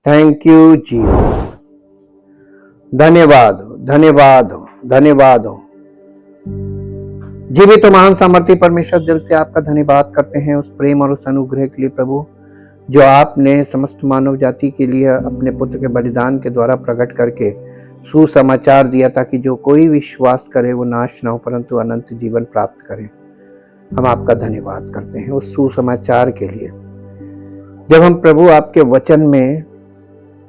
Thank you Jesus. धन्यवाद हो, धन्यवाद हो, धन्यवाद हो। जीवित महान सामर्थ्य परमेश्वर, दिल से आपका धन्यवाद करते हैं उस प्रेम और उस अनुग्रह के लिए प्रभु, जो आपने समस्त मानव जाति के लिए अपने पुत्र के बलिदान के द्वारा प्रकट करके सुसमाचार दिया, ताकि जो कोई विश्वास करे वो नाश न हो परंतु अनंत जीवन प्राप्त करे। हम आपका धन्यवाद करते हैं उस सुसमाचार के लिए। जब हम प्रभु आपके वचन में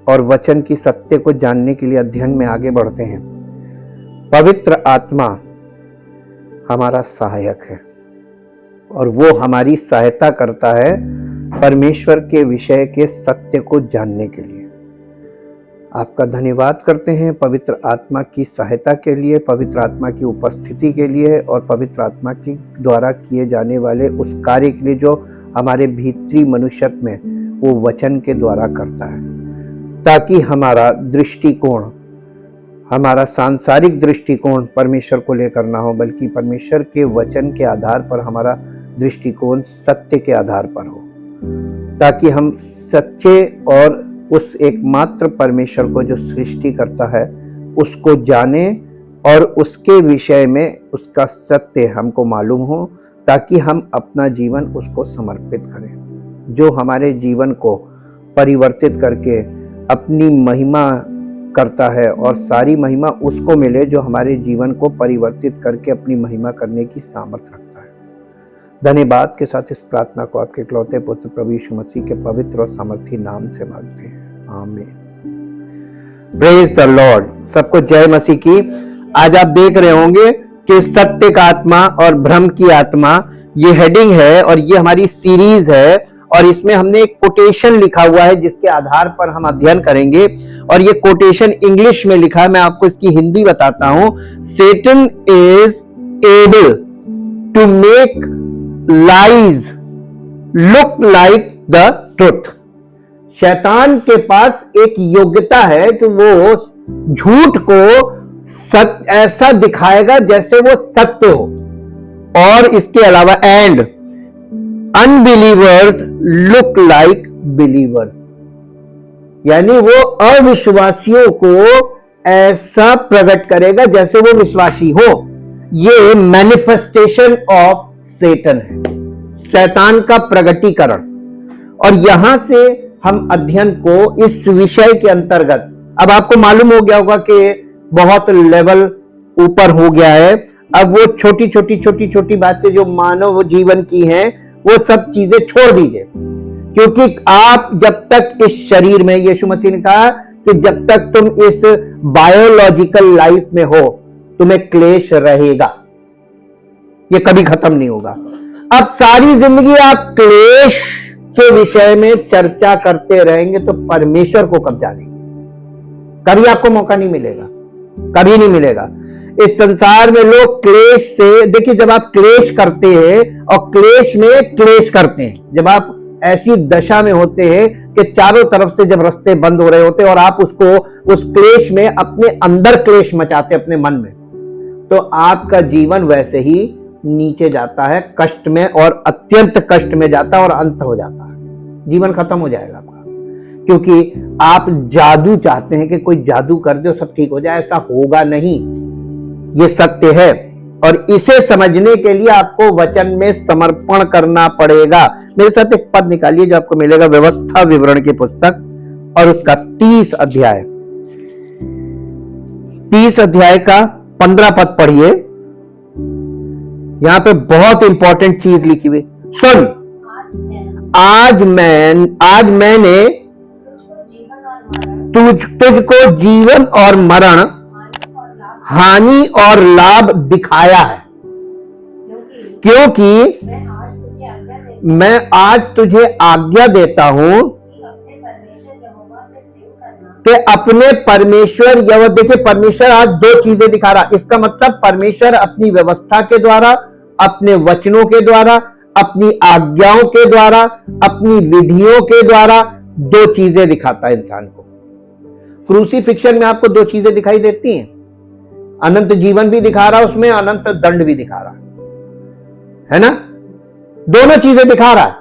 और वचन की सत्य को जानने के लिए अध्ययन में आगे बढ़ते हैं, पवित्र आत्मा हमारा सहायक है और वो हमारी सहायता करता है परमेश्वर के विषय के सत्य को जानने के लिए। आपका धन्यवाद करते हैं पवित्र आत्मा की सहायता के लिए, पवित्र आत्मा की उपस्थिति के लिए और पवित्र आत्मा के द्वारा किए जाने वाले उस कार्य के लिए जो हमारे भीतरी मनुष्यत्व में वो वचन के द्वारा करता है, ताकि हमारा दृष्टिकोण, हमारा सांसारिक दृष्टिकोण परमेश्वर को लेकर ना हो, बल्कि परमेश्वर के वचन के आधार पर हमारा दृष्टिकोण सत्य के आधार पर हो, ताकि हम सच्चे और उस एकमात्र परमेश्वर को जो सृष्टि करता है उसको जाने और उसके विषय में उसका सत्य हमको मालूम हो, ताकि हम अपना जीवन उसको समर्पित करें, जो हमारे जीवन को परिवर्तित करके अपनी महिमा करता है और सारी महिमा उसको मिले जो हमारे जीवन को परिवर्तित करके अपनी महिमा करने की सामर्थ्य रखता है। धन्यवाद के साथ इस प्रार्थना को आपके इकलौते पुत्र प्रभु यीशु मसीह के पवित्र और सामर्थी नाम से मांगते हैं, आमीन। Praise the Lord. सबको जय मसीह की। आज आप देख रहे होंगे कि सत्य का आत्मा और भ्रम की आत्मा, ये हेडिंग है और ये हमारी सीरीज है और इसमें हमने एक कोटेशन लिखा हुआ है जिसके आधार पर हम अध्ययन करेंगे। और ये कोटेशन इंग्लिश में लिखा है, मैं आपको इसकी हिंदी बताता हूं। Satan is able to make lies look like the truth. शैतान के पास एक योग्यता है कि वो झूठ को ऐसा दिखाएगा जैसे वो सत्य हो। और इसके अलावा and unbelievers look like believers, यानी वो अविश्वासियों को ऐसा प्रकट करेगा जैसे वो विश्वासी हो। ये मैनिफेस्टेशन ऑफ सेटन है, शैतान का प्रगटीकरण। और यहां से हम अध्ययन को इस विषय के अंतर्गत, अब आपको मालूम हो गया होगा कि बहुत लेवल ऊपर हो गया है। अब वो छोटी छोटी बातें जो मानव जीवन की हैं वो सब चीजें छोड़ दीजिए, क्योंकि आप जब तक इस शरीर में, यीशु मसीह ने कहा कि जब तक तुम इस बायोलॉजिकल लाइफ में हो तुम्हें क्लेश रहेगा, ये कभी खत्म नहीं होगा। अब सारी जिंदगी आप क्लेश के विषय में चर्चा करते रहेंगे तो परमेश्वर को कब जानेंगे? कभी आपको मौका नहीं मिलेगा, कभी नहीं मिलेगा। इस संसार में लोग क्लेश से, देखिए जब आप क्लेश करते हैं और क्लेश में क्लेश करते हैं, जब आप ऐसी दशा में होते हैं कि चारों तरफ से जब रास्ते बंद हो रहे होते हैं और आप उसको उस क्लेश में अपने अंदर क्लेश मचाते अपने मन में, तो आपका जीवन वैसे ही नीचे जाता है, कष्ट में और अत्यंत कष्ट में जाता है और अंत हो जाता है, जीवन खत्म हो जाएगा आपका। क्योंकि आप जादू चाहते हैं कि कोई जादू कर दे सब ठीक हो जाए, ऐसा होगा नहीं, ये सत्य है। और इसे समझने के लिए आपको वचन में समर्पण करना पड़ेगा। मेरे साथ एक पद निकालिए जो आपको मिलेगा व्यवस्था विवरण की पुस्तक और उसका 30 अध्याय, 30 अध्याय का 15 पद पढ़िए। यहां पे बहुत इंपॉर्टेंट चीज लिखी हुई, सुन, आज मैंने तुझको जीवन और मरण, हानि और लाभ दिखाया है, क्योंकि मैं आज तुझे आज्ञा देता हूं कि अपने परमेश्वर, यह देखिए परमेश्वर आज दो चीजें दिखा रहा। इसका मतलब परमेश्वर अपनी व्यवस्था के द्वारा, अपने वचनों के द्वारा, अपनी आज्ञाओं के द्वारा, अपनी विधियों के द्वारा दो चीजें दिखाता है इंसान को। क्रूसीफिक्शन में आपको दो चीजें दिखाई देती हैं, अनंत जीवन भी दिखा रहा, उसमें अनंत दंड भी दिखा रहा है ना, दोनों चीजें दिखा रहा है।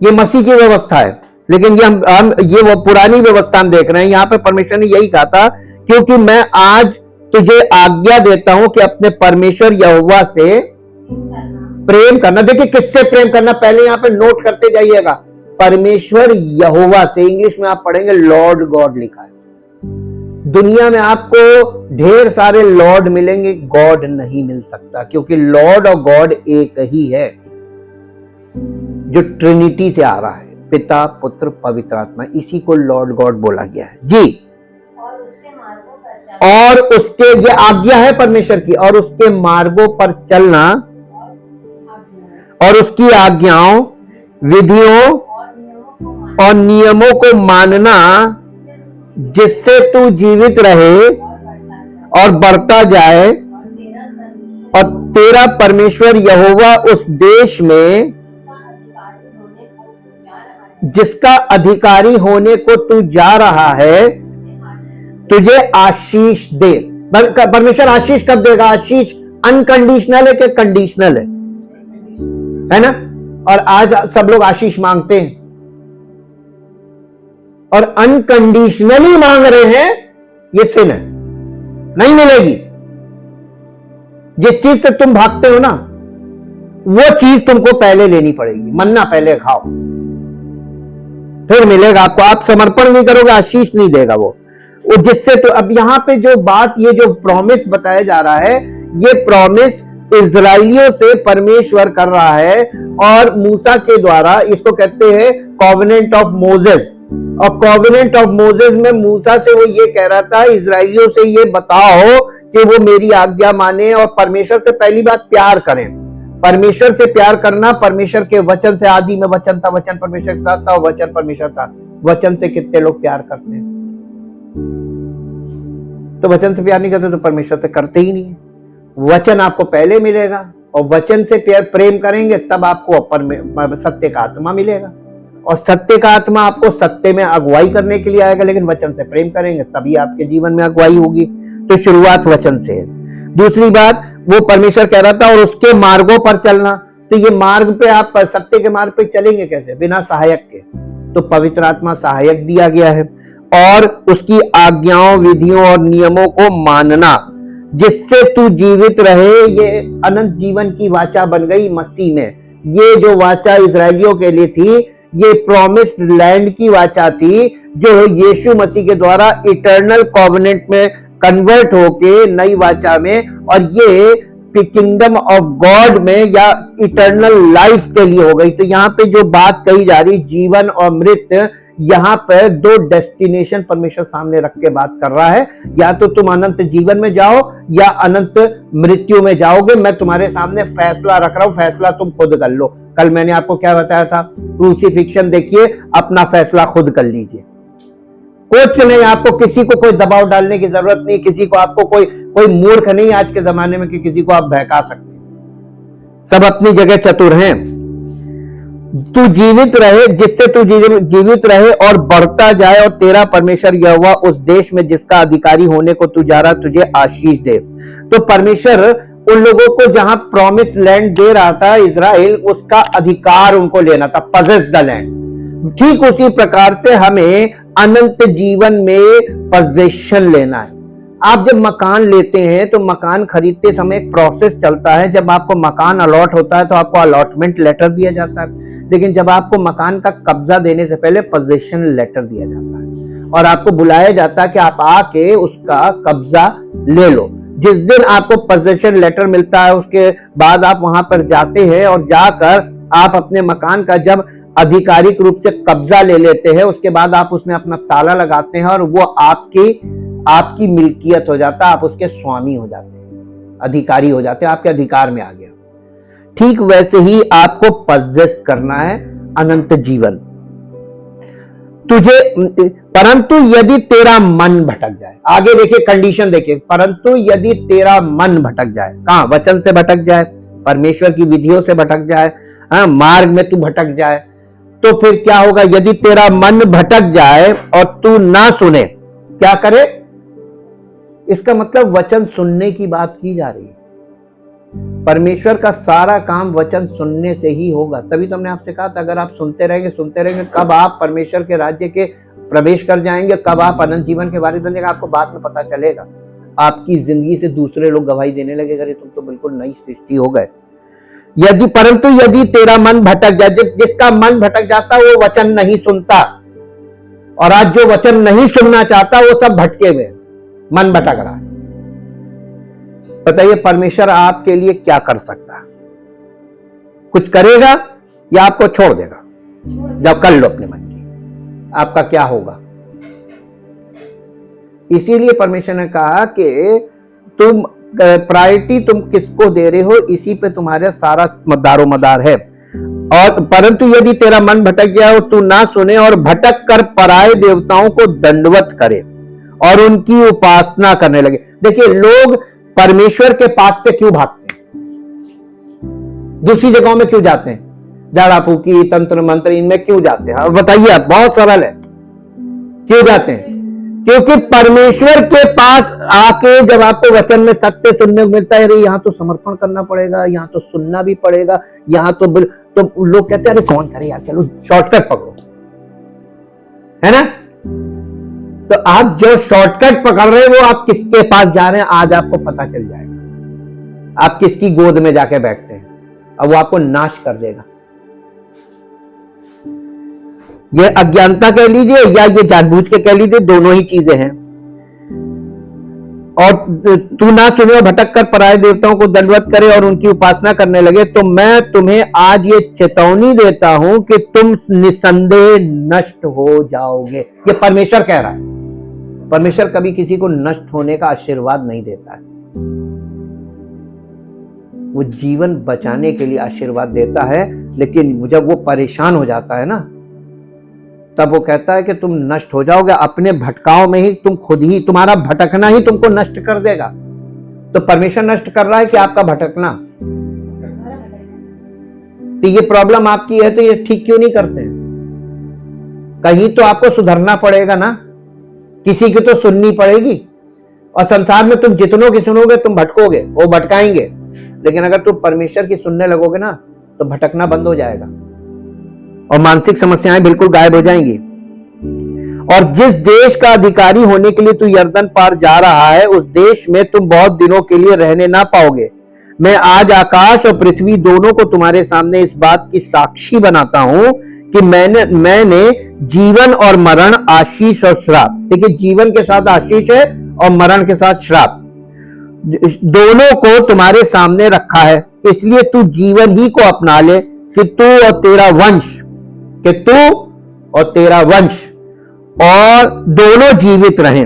ये मसीह की व्यवस्था है। लेकिन ये वो पुरानी व्यवस्था हम देख रहे हैं। यहाँ पे परमेश्वर ने यही कहा था, क्योंकि मैं आज तुझे आज्ञा देता हूं कि अपने परमेश्वर यहोवा से प्रेम करना। देखिए किससे प्रेम करना, पहले यहाँ पे नोट करते जाइएगा, परमेश्वर यहोवा से। इंग्लिश में आप पढ़ेंगे लॉर्ड गॉड लिखा है। दुनिया में आपको ढेर सारे लॉर्ड मिलेंगे, गॉड नहीं मिल सकता, क्योंकि लॉर्ड और गॉड एक ही है, जो ट्रिनिटी से आ रहा है, पिता पुत्र पवित्र आत्मा। इसी को लॉर्ड गॉड बोला गया है जी। और उसके, ये आज्ञा है परमेश्वर की, और उसके मार्गों पर चलना और उसकी आज्ञाओं, विधियों और नियमों को मानना, जिससे तू जीवित रहे और बढ़ता जाए, और तेरा परमेश्वर यहोवा उस देश में जिसका अधिकारी होने को तू जा रहा है तुझे आशीष दे। परमेश्वर आशीष कब देगा? आशीष अनकंडीशनल है कि कंडीशनल है ना? और आज सब लोग आशीष मांगते हैं और अनकंडीशनली मांग रहे हैं, ये सिन है, नहीं मिलेगी। जिस चीज से तुम भागते हो ना, वो चीज तुमको पहले लेनी पड़ेगी। मन्ना पहले खाओ, फिर मिलेगा आपको। आप समर्पण नहीं करोगे, आशीष नहीं देगा वो जिससे। तो अब यहां पे जो बात, ये जो प्रॉमिस बताया जा रहा है, ये प्रॉमिस इजराइलियों से परमेश्वर कर रहा है, और मूसा के द्वारा, इसको कहते हैं कॉवेनेंट ऑफ मोजेस। और कॉवेनेंट ऑफ मोजेस में मूसा से वो ये कह रहा था, इजराइलियों से ये बताओ कि वो मेरी आज्ञा माने और परमेश्वर से पहली बात प्यार करें। परमेश्वर से प्यार करना, परमेश्वर के वचन से। आदि में वचन था, वचन परमेश्वर के साथ था, वचन परमेश्वर था। वचन से कितने लोग प्यार करते हैं? तो वचन से प्यार नहीं करते तो परमेश्वर से करते ही नहीं है। वचन आपको पहले मिलेगा, और वचन से प्रेम करेंगे तब आपको सत्य का आत्मा मिलेगा, और सत्य का आत्मा आपको सत्य में अगुवाई करने के लिए आएगा। लेकिन वचन से प्रेम करेंगे तभी आपके जीवन में अगुवाई होगी। तो शुरुआत वचन से है। दूसरी बात, वो परमेश्वर कह रहा था और उसके मार्गों पर चलना। तो ये मार्ग पे, आप सत्य के मार्ग पे चलेंगे कैसे? बिना सहायक के। तो पवित्र आत्मा सहायक दिया गया है, और उसकी आज्ञाओं, विधियों और नियमों को मानना, जिससे तू जीवित रहे। ये अनंत जीवन की वाचा बन गई मसीह में। ये जो वाचा इजरायलियों के लिए थी, ये प्रॉमिस्ड लैंड की वाचा थी, जो यीशु मसीह के द्वारा इटर्नल कॉवेनेंट में कन्वर्ट होके नई वाचा में, और ये किंगडम ऑफ गॉड में या इटर्नल लाइफ के लिए हो गई। तो यहाँ पे जो बात कही जा रही, जीवन और मृत्यु, यहाँ पर दो डेस्टिनेशन परमेश्वर सामने रख के बात कर रहा है। या तो तुम अनंत जीवन में जाओ या अनंत मृत्यु में जाओगे। मैं तुम्हारे सामने फैसला रख रहा हूं, फैसला तुम खुद कर लो। कल मैंने आपको क्या बताया था? क्रूसिफिक्शन देखिए, अपना फैसला खुद कर लीजिए। कुछ नहीं, आपको किसी को कोई दबाव डालने की जरूरत नहीं, किसी को, आपको कोई मूर्ख नहीं आज के जमाने में कि किसी को आप बहका सकते। सब अपनी जगह चतुर हैं। तू जीवित रहे, जिससे तू जीवित रहे और बढ़ता जाए, और तेरा परमेश्वर यहोवा उस देश में जिसका अधिकारी होने को तू जा रहा तुझे आशीष दे। तो परमेश्वर उन लोगों को जहां प्रॉमिस लैंड दे रहा था, इजराइल, उसका अधिकार उनको लेना था, पजेस द लैंड। ठीक उसी प्रकार से हमें अनंत जीवन में पोजीशन लेना है। आप जब मकान लेते हैं तो मकान खरीदते समय एक प्रोसेस चलता है। जब आपको मकान अलॉट होता है तो आपको अलॉटमेंट लेटर दिया जाता है, लेकिन जब आपको मकान का कब्जा देने से पहले पोजीशन लेटर दिया जाता है, और आपको बुलाया जाता है कि आप आके उसका कब्जा ले लो। जिस दिन आपको पोजीशन लेटर मिलता है, उसके बाद आप वहां पर जाते हैं, और जाकर आप अपने मकान का जब आधिकारिक रूप से कब्जा ले लेते हैं, उसके बाद आप उसमें अपना ताला लगाते हैं, और वो आपकी मिल्कियत हो जाता है। आप उसके स्वामी हो जाते हैं, अधिकारी हो जाते हैं, आपके अधिकार में आ गया। ठीक वैसे ही आपको पजेस करना है अनंत जीवन तुझे। परंतु यदि तेरा मन भटक जाए, आगे देखिए कंडीशन देखिए, परंतु यदि तेरा मन भटक जाए, कहां? वचन से भटक जाए, परमेश्वर की विधियों से भटक जाए, मार्ग में तू भटक जाए, तो फिर क्या होगा? यदि तेरा मन भटक जाए और तू ना सुने, क्या करे? इसका मतलब वचन सुनने की बात की जा रही है। परमेश्वर का सारा काम वचन सुनने से ही होगा। तभी तो हमने आपसे कहा था, अगर आप सुनते रहेंगे, कब आप परमेश्वर के राज्य के प्रवेश कर जाएंगे, कब आप अनंत जीवन के वारिस बन जाएंगे, आपको बाद में पता चलेगा। आपकी जिंदगी से दूसरे लोग गवाही देने लगे, अरे तुम तो बिल्कुल नई सृष्टि हो गए। परंतु यदि तेरा मन भटक जाए, जिसका मन भटक जाता वो वचन नहीं सुनता, और आज जो वचन नहीं सुनना चाहता वो सब भटके हुए, मन भटक रहा है। बताइए परमेश्वर आपके लिए क्या कर सकता है? कुछ करेगा या आपको छोड़ देगा? जब कर लो अपने मन की, आपका क्या होगा? इसीलिए परमेश्वर ने कहा कि तुम प्रायोरिटी तुम किसको दे रहे हो, इसी पे तुम्हारा सारा दारोमदार है। और परंतु यदि तेरा मन भटक गया हो, तू ना सुने और भटक कर पराये देवताओं को दंडवत करे और उनकी उपासना करने लगे। देखिए लोग परमेश्वर के पास से क्यों भागते हैं? दूसरी जगहों में क्यों जाते हैं? झाड़ा फूकी, तंत्र मंत्र, इनमें क्यों जाते हैं? बताइए आप, बहुत सरल है। क्यों जाते हैं? क्योंकि परमेश्वर के पास आके जब आपको वचन में सत्य सुनने को मिलता है, अरे यहाँ तो समर्पण करना पड़ेगा, यहाँ तो सुनना भी पड़ेगा, यहाँ तो लोग कहते हैं अरे कौन करे यार, चलो शॉर्टकट पकड़ो, है ना? तो आप जो शॉर्टकट पकड़ रहे हैं वो आप किसके पास जा रहे हैं आज आपको पता चल जाएगा। आप किसकी गोद में जाके बैठते हैं, अब वो आपको नाश कर देगा। ये अज्ञानता कह लीजिए या ये जानबूझ के कह लीजिए, दोनों ही चीजें हैं। और तू ना सुने और भटक कर पराये देवताओं को दंडवत करे और उनकी उपासना करने लगे, तो मैं तुम्हें आज ये चेतावनी देता हूं कि तुम निसंदेह नष्ट हो जाओगे। ये परमेश्वर कह रहा है। परमेश्वर कभी किसी को नष्ट होने का आशीर्वाद नहीं देता है, वो जीवन बचाने के लिए आशीर्वाद देता है। लेकिन जब वो परेशान हो जाता है ना, तब वो कहता है कि तुम नष्ट हो जाओगे। अपने भटकाव में ही तुम खुद ही, तुम्हारा भटकना ही तुमको नष्ट कर देगा। तो परमेश्वर नष्ट कर रहा है कि आपका भटकना? तो ये प्रॉब्लम आपकी है, तो ये ठीक क्यों नहीं करते? कहीं तो आपको सुधरना पड़ेगा ना, किसी की तो सुननी पड़ेगी। और संसार में तुम जितनों की सुनोगे तुम भटकोगे, वो भटकाएंगे। लेकिन अगर तुम परमेश्वर की सुनने लगोगे ना, तो भटकना बंद हो जाएगा और मानसिक समस्याएं बिल्कुल गायब हो जाएंगी। और जिस देश का अधिकारी होने के लिए तू यर्दन पार जा रहा है, उस देश में तुम बहुत दिनों के लिए रहने ना पाओगे। मैं आज आकाश और पृथ्वी दोनों को तुम्हारे सामने इस बात की साक्षी बनाता हूं कि मैंने जीवन और मरण, आशीष और श्राप, देखिए जीवन के साथ आशीष है और मरण के साथ श्राप, दोनों को तुम्हारे सामने रखा है। इसलिए तू जीवन ही को अपना ले कि तू और तेरा वंश और दोनों जीवित रहें।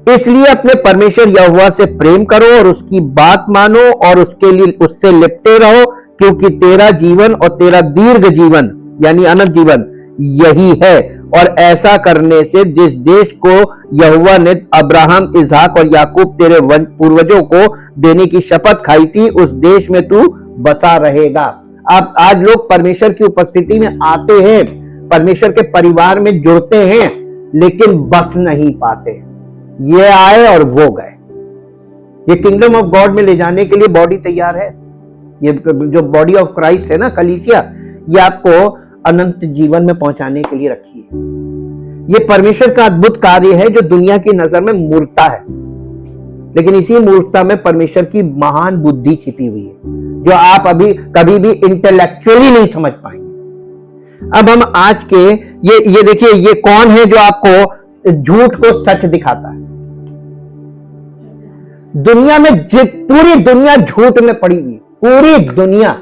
इसलिए अपने परमेश्वर यहोवा से प्रेम करो और उसकी बात मानो और उससे लिपटे रहो, क्योंकि तेरा जीवन और तेरा दीर्घ जीवन यानी अनंत जीवन यही है। और ऐसा करने से जिस देश को यहोवा ने अब्राहम, इसहाक और याकूब तेरे पूर्वजों को देने की शपथ खाई थी, उस देश में तू बसा रहेगा। आप आज लोग परमेश्वर की उपस्थिति में आते हैं, परमेश्वर के परिवार में जुड़ते हैं, लेकिन बस नहीं पाते। ये आए और वो गए। ये किंगडम ऑफ गॉड में ले जाने के लिए बॉडी तैयार है। ये जो बॉडी ऑफ क्राइस्ट है ना, कलीसिया, ये आपको अनंत जीवन में पहुंचाने के लिए रखी है। ये परमेश्वर का अद्भुत कार्य है जो दुनिया की नजर में मूर्खता है, लेकिन इसी मूर्खता में परमेश्वर की महान बुद्धि छिपी हुई है, जो आप अभी कभी भी इंटेलेक्चुअली नहीं समझ पाएंगे। अब हम आज के ये देखिए, ये कौन है जो आपको झूठ को सच दिखाता है? दुनिया में पूरी दुनिया झूठ में पड़ी हुई, पूरी दुनिया।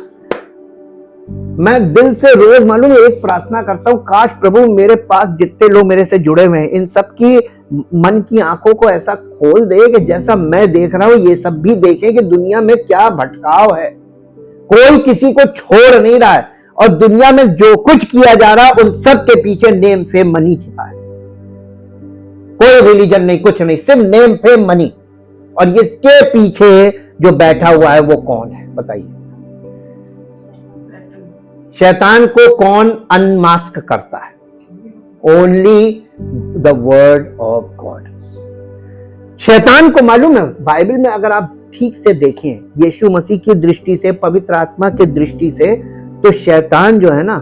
मैं दिल से रोज मालूम एक प्रार्थना करता हूं, काश प्रभु मेरे पास जितने लोग मेरे से जुड़े हुए हैं, इन सब की मन की आंखों को ऐसा खोल दे कि जैसा मैं देख रहा हूं ये सब भी देखें कि दुनिया में क्या भटकाव है। कोई किसी को छोड़ नहीं रहा है, और दुनिया में जो कुछ किया जा रहा है उन सब के पीछे नेम फेम मनी छिपा है। कोई रिलीजन नहीं, कुछ नहीं, सिर्फ नेम फेम मनी। और इसके पीछे जो बैठा हुआ है वो कौन है बताइए? शैतान को कौन अनमास्क करता है? Only the word of God. शैतान को मालूम है, बाइबल में अगर आप ठीक से देखें यीशु मसीह की दृष्टि से, पवित्र आत्मा की दृष्टि से, तो शैतान जो है ना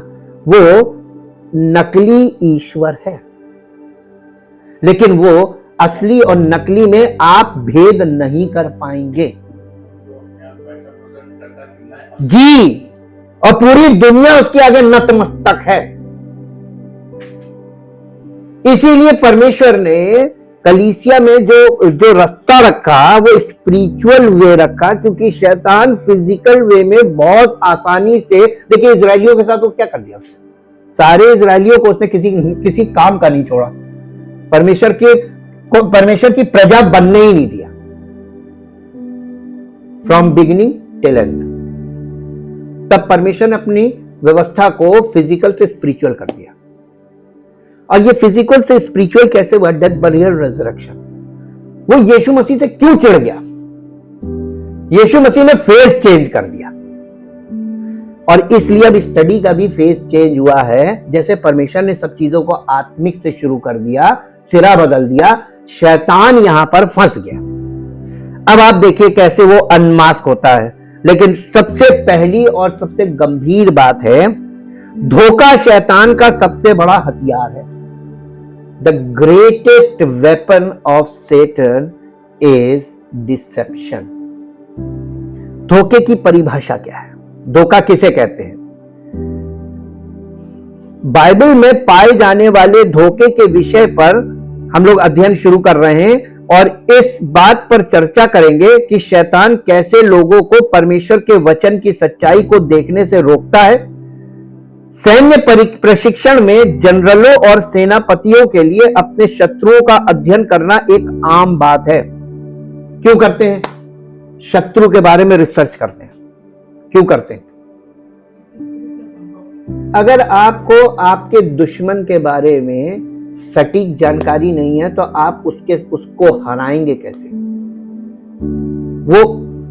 वो नकली ईश्वर है, लेकिन वो असली और नकली में आप भेद नहीं कर पाएंगे जी। और पूरी दुनिया उसके आगे नतमस्तक है। इसीलिए परमेश्वर ने कलीसिया में जो रास्ता रखा वो स्पिरिचुअल वे रखा, क्योंकि शैतान फिजिकल वे में बहुत आसानी से, देखिए इजरायलियों के साथ वो क्या कर दिया, सारे इजरायलियों को उसने किसी काम का नहीं छोड़ा, परमेश्वर की प्रजा बनने ही नहीं दिया, फ्रॉम बिगिनिंग टिल एंड। तब परमेश्वर ने अपनी व्यवस्था को फिजिकल से स्पिरिचुअल कर दिया। और ये फिजिकल से स्पिरिचुअल कैसे हुआ? Death, burial, resurrection. वो यीशु मसीह से क्यों चिढ़ गया? यीशु मसीह ने फेस चेंज कर दिया, और इसलिए अब स्टडी का भी फेस चेंज हुआ है। जैसे परमेश्वर ने सब चीजों को आत्मिक से शुरू कर दिया, सिरा बदल दिया, शैतान यहां पर फंस गया। अब आप देखिए कैसे वो अनमास्क होता है। लेकिन सबसे पहली और सबसे गंभीर बात है, धोखा शैतान का सबसे बड़ा हथियार है। The greatest weapon of Satan is deception. धोखे की परिभाषा क्या है? धोखा किसे कहते हैं? बाइबल में पाए जाने वाले धोखे के विषय पर हम लोग अध्ययन शुरू कर रहे हैं, और इस बात पर चर्चा करेंगे कि शैतान कैसे लोगों को परमेश्वर के वचन की सच्चाई को देखने से रोकता है। सैन्य प्रशिक्षण में जनरलों और सेनापतियों के लिए अपने शत्रुओं का अध्ययन करना एक आम बात है। क्यों करते हैं? शत्रु के बारे में रिसर्च करते हैं। क्यों करते हैं? अगर आपको आपके दुश्मन के बारे में सटीक जानकारी नहीं है तो आप उसको हराएंगे कैसे? वो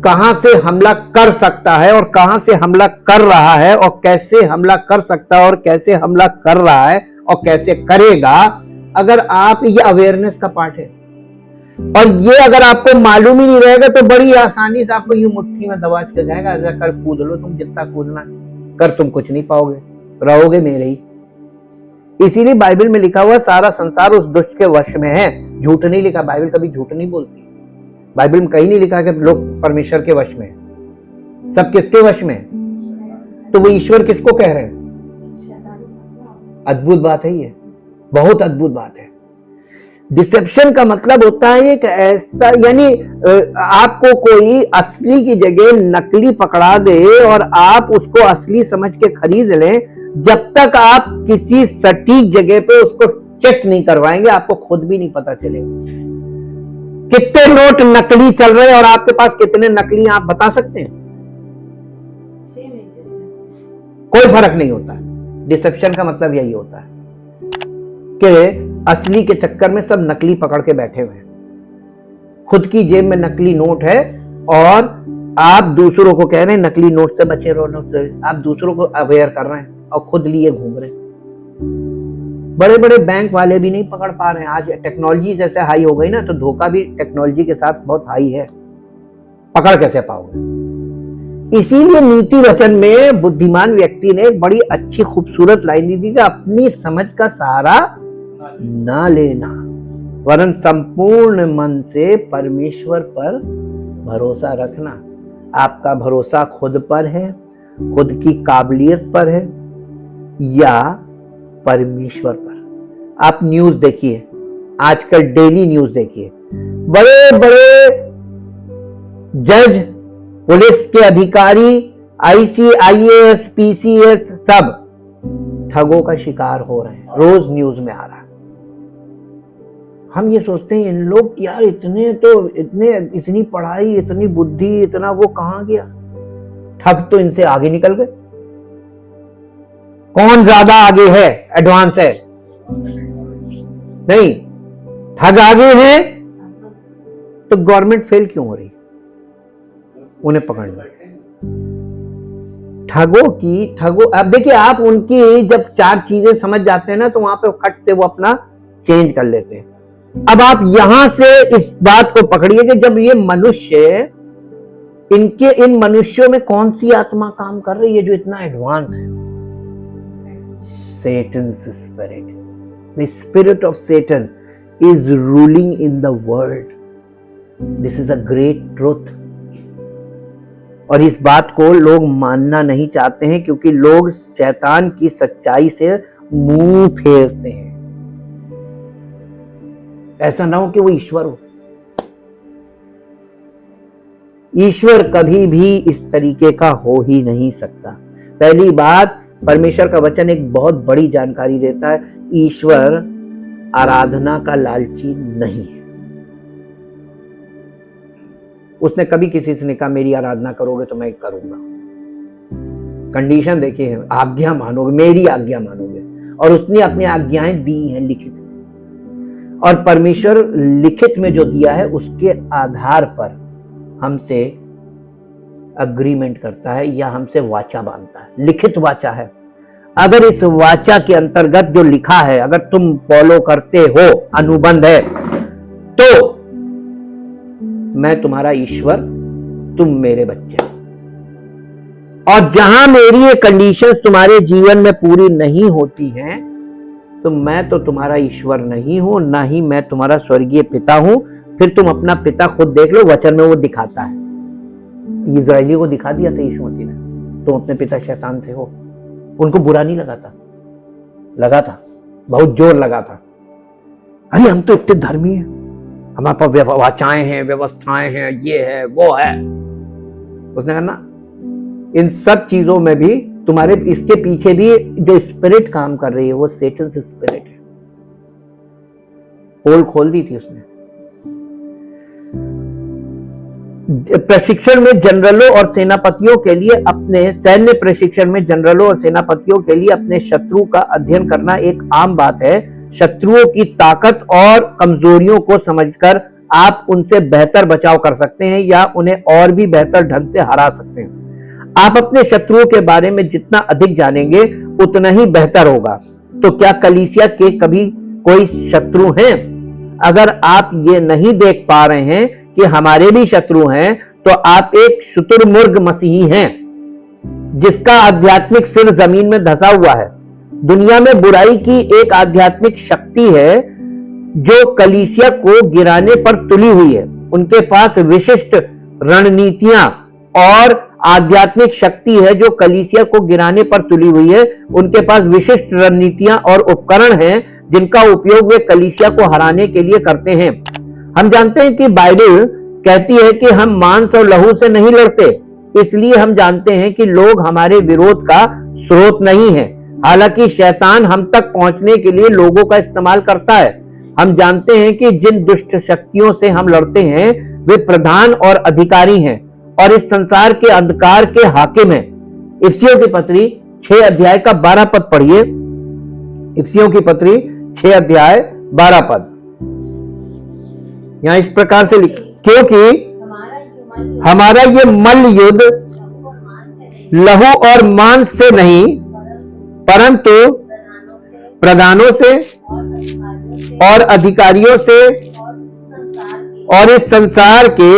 कहां से हमला कर सकता है और कहां से हमला कर रहा है, और कैसे हमला कर सकता है और कैसे हमला कर रहा है और कैसे करेगा, अगर आप, ये अवेयरनेस का पार्ट है। और ये अगर आपको मालूम ही नहीं रहेगा तो बड़ी आसानी से आपको यूं मुट्ठी में दबा के जाएगा, ऐसा कर कूद लो तुम जितना कूदना कर, तुम कुछ नहीं पाओगे, रहोगे मेरे ही। इसीलिए बाइबल में लिखा हुआ सारा संसार उस दुष्ट के वश में है। झूठ नहीं लिखा, बाइबल कभी झूठ नहीं बोलती। बाइबल में कहीं नहीं लिखा कि लोग परमेश्वर के वश में, सब किसके वश में? तो वो ईश्वर किसको कह रहे हैं? अद्भुत बात है, ये बहुत अद्भुत बात है। डिसेप्शन का मतलब होता है एक ऐसा, यानी आपको कोई असली की जगह नकली पकड़ा दे और आप उसको असली समझ के खरीद लें, जब तक आप किसी सटीक जगह पे उसको चेक नहीं करवाएंगे आपको खुद भी नहीं पता चलेगा कितने नोट नकली चल रहे हैं और आपके पास कितने नकली, आप बता सकते हैं? कोई फर्क नहीं होता है। डिसेप्शन का मतलब यही होता है कि असली के चक्कर में सब नकली पकड़ के बैठे हुए हैं। खुद की जेब में नकली नोट है और आप दूसरों को कह रहे हैं नकली नोट से बचे रहो, आप दूसरों को अवेयर कर रहे हैं और खुद लिए घूम रहे हैं। बड़े बड़े बैंक वाले भी नहीं पकड़ पा रहे हैं। आज टेक्नोलॉजी जैसे हाई हो गई ना, तो धोखा भी टेक्नोलॉजी के साथ बहुत हाई है, पकड़ कैसे पाओगे? इसीलिए नीति वचन में बुद्धिमान व्यक्ति ने एक बड़ी अच्छी खूबसूरत लाइन दी थी कि अपनी समझ का सहारा ना लेना, वरन संपूर्ण मन से परमेश्वर पर भरोसा रखना। आपका भरोसा खुद पर है, खुद की काबिलियत पर है या परमेश्वर पर? आप न्यूज देखिए, आजकल डेली न्यूज देखिए, बड़े बड़े जज, पुलिस के अधिकारी, ICIAS, PCS सब ठगों का शिकार हो रहे हैं, रोज न्यूज में आ रहा है। हम ये सोचते हैं इन लोग यार इतनी पढ़ाई, इतनी बुद्धि, इतना वो कहां गया? ठग तो इनसे आगे निकल गए। कौन ज्यादा आगे है, एडवांस है? नहीं, ठग आगे हैं। तो गवर्नमेंट फेल क्यों हो रही? उन्हें पकड़ना। ठगो अब देखिए, आप उनकी जब चार चीजें समझ जाते हैं ना, तो वहां पे खट से वो अपना चेंज कर लेते हैं। अब आप यहां से इस बात को पकड़िए कि जब ये मनुष्य इन मनुष्यों में कौन सी आत्मा काम कर रही है जो इतना एडवांस है? Satan's spirit. The spirit of Satan is ruling in the world. This is a great truth. और इस बात को लोग मानना नहीं चाहते हैं क्योंकि लोग शैतान की सच्चाई से मुंह फेरते हैं। ऐसा ना हो कि वो ईश्वर हो। ईश्वर कभी भी इस तरीके का हो ही नहीं सकता। पहली बात, परमेश्वर का वचन एक बहुत बड़ी जानकारी देता है, ईश्वर आराधना का लालची नहीं है। उसने कभी किसी से नहीं कहा मेरी आराधना करोगे तो मैं करूंगा। कंडीशन देखिए, आज्ञा मानोगे, मेरी आज्ञा मानोगे, और उसने अपनी आज्ञाएं दी हैं लिखित में, और परमेश्वर लिखित में जो दिया है उसके आधार पर हमसे अग्रीमेंट करता है या हमसे वाचा बांधता है। लिखित वाचा है। अगर इस वाचा के अंतर्गत जो लिखा है अगर तुम फॉलो करते हो, अनुबंध है, तो मैं तुम्हारा ईश्वर, तुम मेरे बच्चे। और जहां मेरी ये कंडीशंस तुम्हारे जीवन में पूरी नहीं होती हैं, तो मैं तो तुम्हारा ईश्वर नहीं हूं, ना ही मैं तुम्हारा स्वर्गीय पिता हूं। फिर तुम अपना पिता खुद देख लो, वचन में वो दिखाता है। इजराइलियों को दिखा दिया था यीशु मसीह ने, तुम अपने पिता शैतान से हो। उनको बुरा नहीं लगा था, लगा था, बहुत जोर लगा था। अरे हम तो इतने धर्मी हैं, हमारे पास वाचाएं हैं, व्यवस्थाएं हैं, ये है वो है। उसने कहा ना, इन सब चीजों में भी तुम्हारे इसके पीछे भी जो स्पिरिट काम कर रही है वो सेटन से स्पिरिट है। पोल खोल दी थी उसने। प्रशिक्षण में जनरलों और सेनापतियों के लिए अपने सैन्य प्रशिक्षण में जनरलों और सेनापतियों के लिए अपने शत्रु का अध्ययन करना एक आम बात है। शत्रुओं की ताकत और कमजोरियों को समझकर आप उनसे बेहतर बचाव कर सकते हैं या उन्हें और भी बेहतर ढंग से हरा सकते हैं। आप अपने शत्रुओं के बारे में जितना अधिक जानेंगे उतना ही बेहतर होगा। तो क्या कलीसिया के कभी कोई शत्रु हैं? अगर आप ये नहीं देख पा रहे हैं कि हमारे भी शत्रु हैं, तो आप एक शुतुरमुर्ग मसीही हैं जिसका आध्यात्मिक सिर जमीन में धंसा हुआ है। दुनिया में बुराई की एक आध्यात्मिक शक्ति है जो कलीसिया को गिराने पर तुली हुई है। उनके पास विशिष्ट रणनीतियां और आध्यात्मिक शक्ति है जो कलीसिया को गिराने पर तुली हुई है। उनके पास विशिष्ट रणनीतियां और उपकरण हैं जिनका उपयोग वे कलीसिया को हराने के लिए करते हैं। हम जानते हैं कि बाइबल कहती है कि हम मांस और लहू से नहीं लड़ते, इसलिए हम जानते हैं कि लोग हमारे विरोध का स्रोत नहीं है। हालांकि शैतान हम तक पहुंचने के लिए लोगों का इस्तेमाल करता है। हम जानते हैं कि जिन दुष्ट शक्तियों से हम लड़ते हैं वे प्रधान और अधिकारी हैं और इस संसार के अंधकार के हाकिम हैं। इफिसियों की पत्री 6 अध्याय का 12 पद पढ़िए। इफिसियों की पत्री 6 अध्याय 12 पद यहां इस प्रकार से लिख, क्योंकि हमारा ये मल्ल युद्ध लहू और मांस से नहीं परंतु प्रधानों से और अधिकारियों से और इस संसार के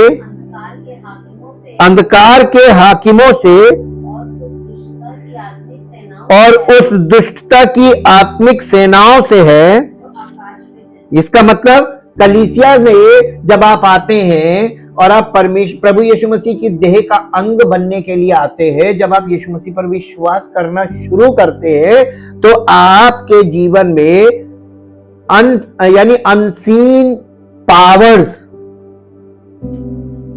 अंधकार के हाकिमों से और उस दुष्टता की आत्मिक सेनाओं से है। इसका मतलब कलीसिया में जब आप आते हैं और आप प्रभु यीशु मसीह की देह का अंग बनने के लिए आते हैं, जब आप यीशु मसीह पर विश्वास करना शुरू करते हैं, तो आपके जीवन में यानी अनसीन पावर्स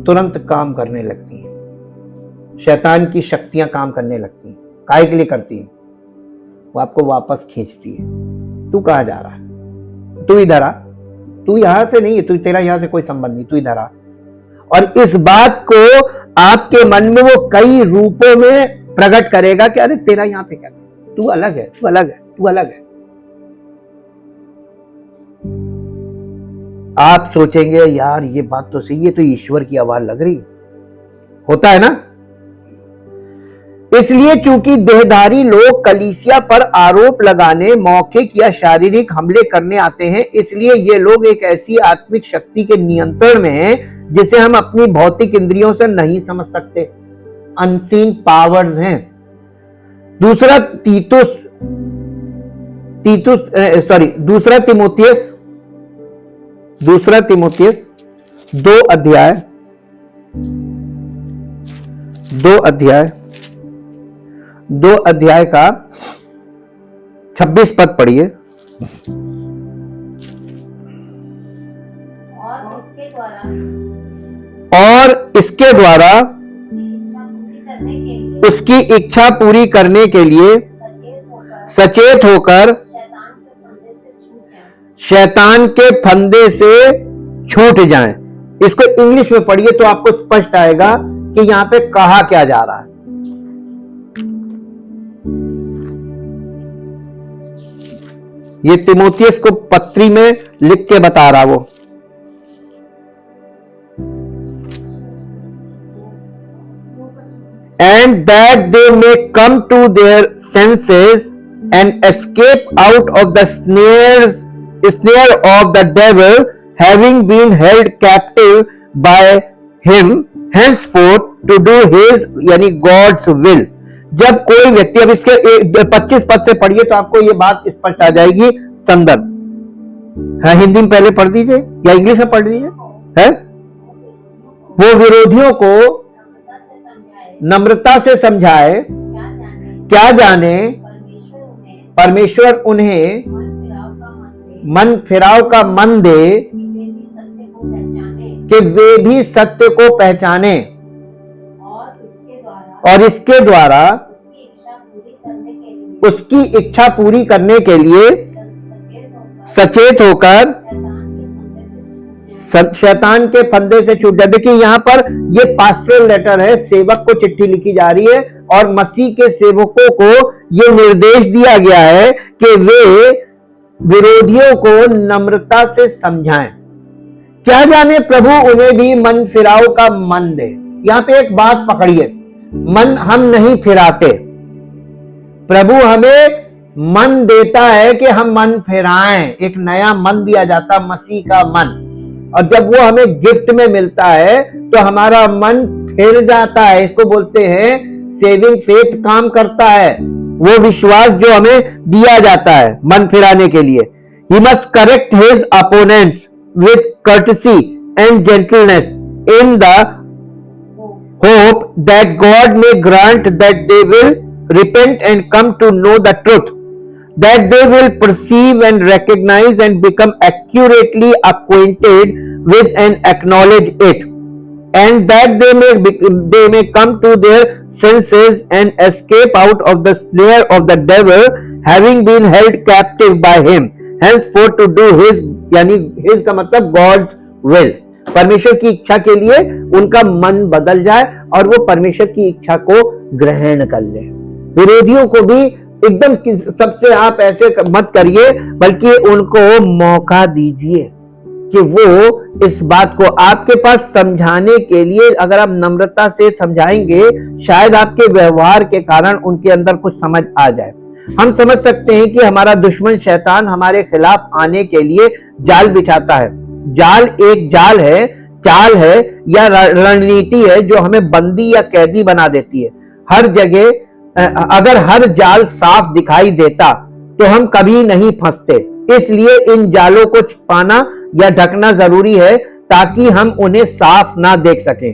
तुरंत काम करने लगती हैं। शैतान की शक्तियां काम करने लगती हैं। काहे के लिए करती हैं? वो आपको वापस खींचती है। तू कहां जा रहा है? तू इधर आ, तू यहां से नहीं है, तू तेरा यहां से कोई संबंध नहीं, तू इधर आ। और इस बात को आपके मन में वो कई रूपों में प्रकट करेगा कि अरे तेरा यहां पे क्या, तू अलग है, तू अलग है, तू अलग है। आप सोचेंगे यार ये बात तो सही है, तो ईश्वर की आवाज लग रही है। होता है ना? इसलिए चूंकि देहधारी लोग कलीसिया पर आरोप लगाने, मौखिक या शारीरिक हमले करने आते हैं, इसलिए ये लोग एक ऐसी आत्मिक शक्ति के नियंत्रण में हैं जिसे हम अपनी भौतिक इंद्रियों से नहीं समझ सकते। अनसीन पावर्स हैं। दूसरा तीमुथियुस 2 अध्याय का 26 पद पढ़िए। और इसके द्वारा उसकी इच्छा पूरी करने के लिए सचेत होकर शैतान के फंदे से छूट जाएं। इसको इंग्लिश में पढ़िए तो आपको स्पष्ट आएगा कि यहां पे कहा क्या जा रहा है। ये तीमुथियुस को पत्री में लिख के बता रहा वो। And that they may come to their senses and escape out of the snare of the devil, having been held captive by him henceforth to do his यानी God's will। जब कोई व्यक्ति, अब इसके 25 पद से पढ़िए तो आपको ये बात स्पष्ट आ जाएगी। संदर्भ है, हिंदी में पहले पढ़ दीजिए या इंग्लिश में पढ़ दीजिए। है वो विरोधियों को नम्रता से समझाए, क्या जाने परमेश्वर उन्हें मन फिराव का मन दे कि वे भी सत्य को पहचाने और इसके द्वारा उसकी इच्छा पूरी करने के लिए सचेत होकर शैतान के फंदे से छूट जाए। देखिए यहां पर ये पास्टरल लेटर है, सेवक को चिट्ठी लिखी जा रही है और मसीह के सेवकों को ये निर्देश दिया गया है कि वे विरोधियों को नम्रता से समझाएं। क्या जाने प्रभु उन्हें भी मन फिराव का मन दे। यहां पे एक बात पकड़िए, मन हम नहीं फिराते, प्रभु हमें मन देता है कि हम मन फिराएं। एक नया मन दिया जाता, मसीह का मन, और जब वो हमें गिफ्ट में मिलता है तो हमारा मन फिर जाता है। इसको बोलते हैं सेविंग फेथ काम करता है, वो विश्वास जो हमें दिया जाता है मन फिराने के लिए। He must correct his opponents with courtesy and gentleness in the hope that God may grant that they will repent and come to know the truth, that they will perceive and recognize and become accurately acquainted with and acknowledge it, and that they may come to their senses and escape out of the snare of the devil, having been held captive by him henceforth to do his, यानी his का मतलब God's will, परमेश्वर की इच्छा के लिए उनका मन बदल जाए और वो परमेश्वर की इच्छा को ग्रहण कर ले। विरोधियों को भी एकदम सबसे आप ऐसे मत करिए, बल्कि उनको मौका दीजिए कि वो इस बात को आपके पास समझाने के लिए, अगर आप नम्रता से समझाएंगे, शायद आपके व्यवहार के कारण उनके अंदर कुछ समझ आ जाए। हम समझ सकते हैं कि हमारा दुश्मन शैतान हमारे खिलाफ आने के लिए जाल बिछाता है। जाल एक जाल है, चाल है या रणनीति है जो हमें बंदी या कैदी बना देती है। हर जगह अगर हर जाल साफ दिखाई देता तो हम कभी नहीं फंसते, इसलिए इन जालों को छिपाना या ढकना जरूरी है ताकि हम उन्हें साफ ना देख सकें।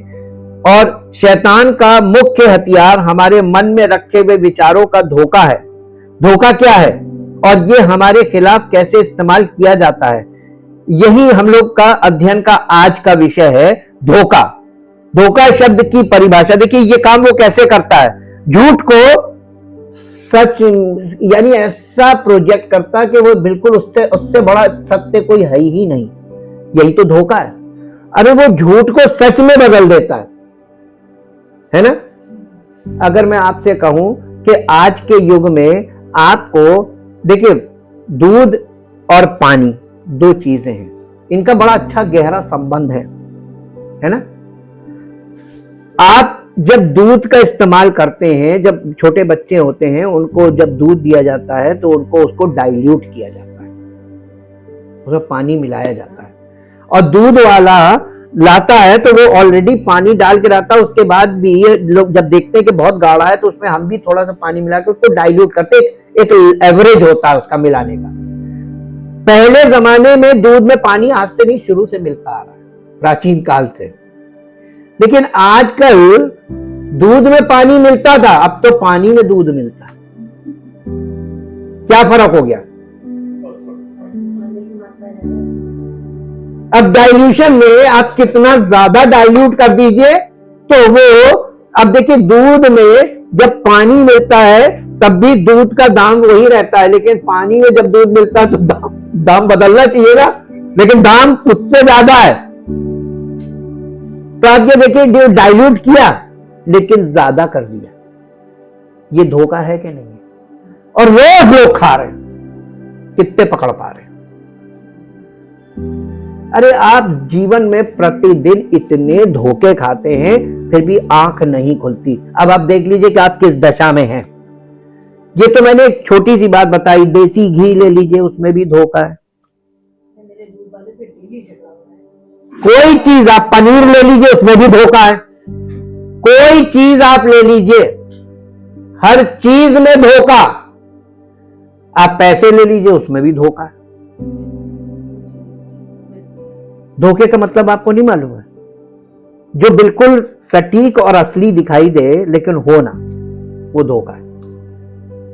और शैतान का मुख्य हथियार हमारे मन में रखे हुए विचारों का धोखा है। धोखा क्या है और ये हमारे खिलाफ कैसे इस्तेमाल किया जाता है, यही हम लोग का अध्ययन का आज का विषय है, धोखा। धोखा शब्द की परिभाषा देखिए, ये काम वो कैसे करता है। झूठ को सच यानी ऐसा प्रोजेक्ट करता है कि वो बिल्कुल उससे बड़ा सत्य कोई है ही नहीं। यही तो धोखा है। अरे वो झूठ को सच में बदल देता है ना। अगर मैं आपसे कहूं कि आज के युग में आपको देखिए, दूध और पानी दो चीजें हैं, इनका बड़ा अच्छा गहरा संबंध है ना। आप जब दूध का इस्तेमाल करते हैं, जब छोटे बच्चे होते हैं उनको जब दूध दिया जाता है तो उनको उसको डाइल्यूट किया जाता है, उसमें पानी मिलाया जाता है, और दूध वाला लाता है तो वो ऑलरेडी पानी डाल के लाता है। उसके बाद भी लोग जब देखते हैं कि बहुत गाढ़ा है तो उसमें हम भी थोड़ा सा पानी मिला के उसको डाइल्यूट करते, एक एवरेज होता है उसका मिलाने का। पहले जमाने में दूध में पानी आज से नहीं, शुरू से मिलता आ रहा है, प्राचीन काल से। लेकिन आजकल दूध में पानी मिलता था, अब तो पानी में दूध मिलता है। क्या फर्क हो गया? अब डाइल्यूशन में आप कितना ज्यादा डाइल्यूट कर दीजिए तो वो, अब देखिए दूध में जब पानी मिलता है तब भी दूध का दाम वही रहता है, लेकिन पानी में जब दूध मिलता है तो दाम बदलना चाहिए ना, लेकिन दाम उससे ज्यादा है। तो आप ये देखिए, जो डाइल्यूट किया लेकिन ज्यादा कर दिया, ये धोखा है कि नहीं है? और रोज लोग खा रहे हैं, कितने पकड़ पा रहे हैं? अरे आप जीवन में प्रतिदिन इतने धोखे खाते हैं फिर भी आंख नहीं खुलती। अब आप देख लीजिए कि आप किस दशा में हैं। ये तो मैंने एक छोटी सी बात बताई, देसी घी ले लीजिए, उसमें भी धोखा है। कोई चीज आप पनीर ले लीजिए, उसमें भी धोखा है। कोई चीज आप ले लीजिए, हर चीज में धोखा। आप पैसे ले लीजिए, उसमें भी धोखा है। धोखे का मतलब आपको नहीं मालूम है? जो बिल्कुल सटीक और असली दिखाई दे लेकिन हो ना, वो धोखा है।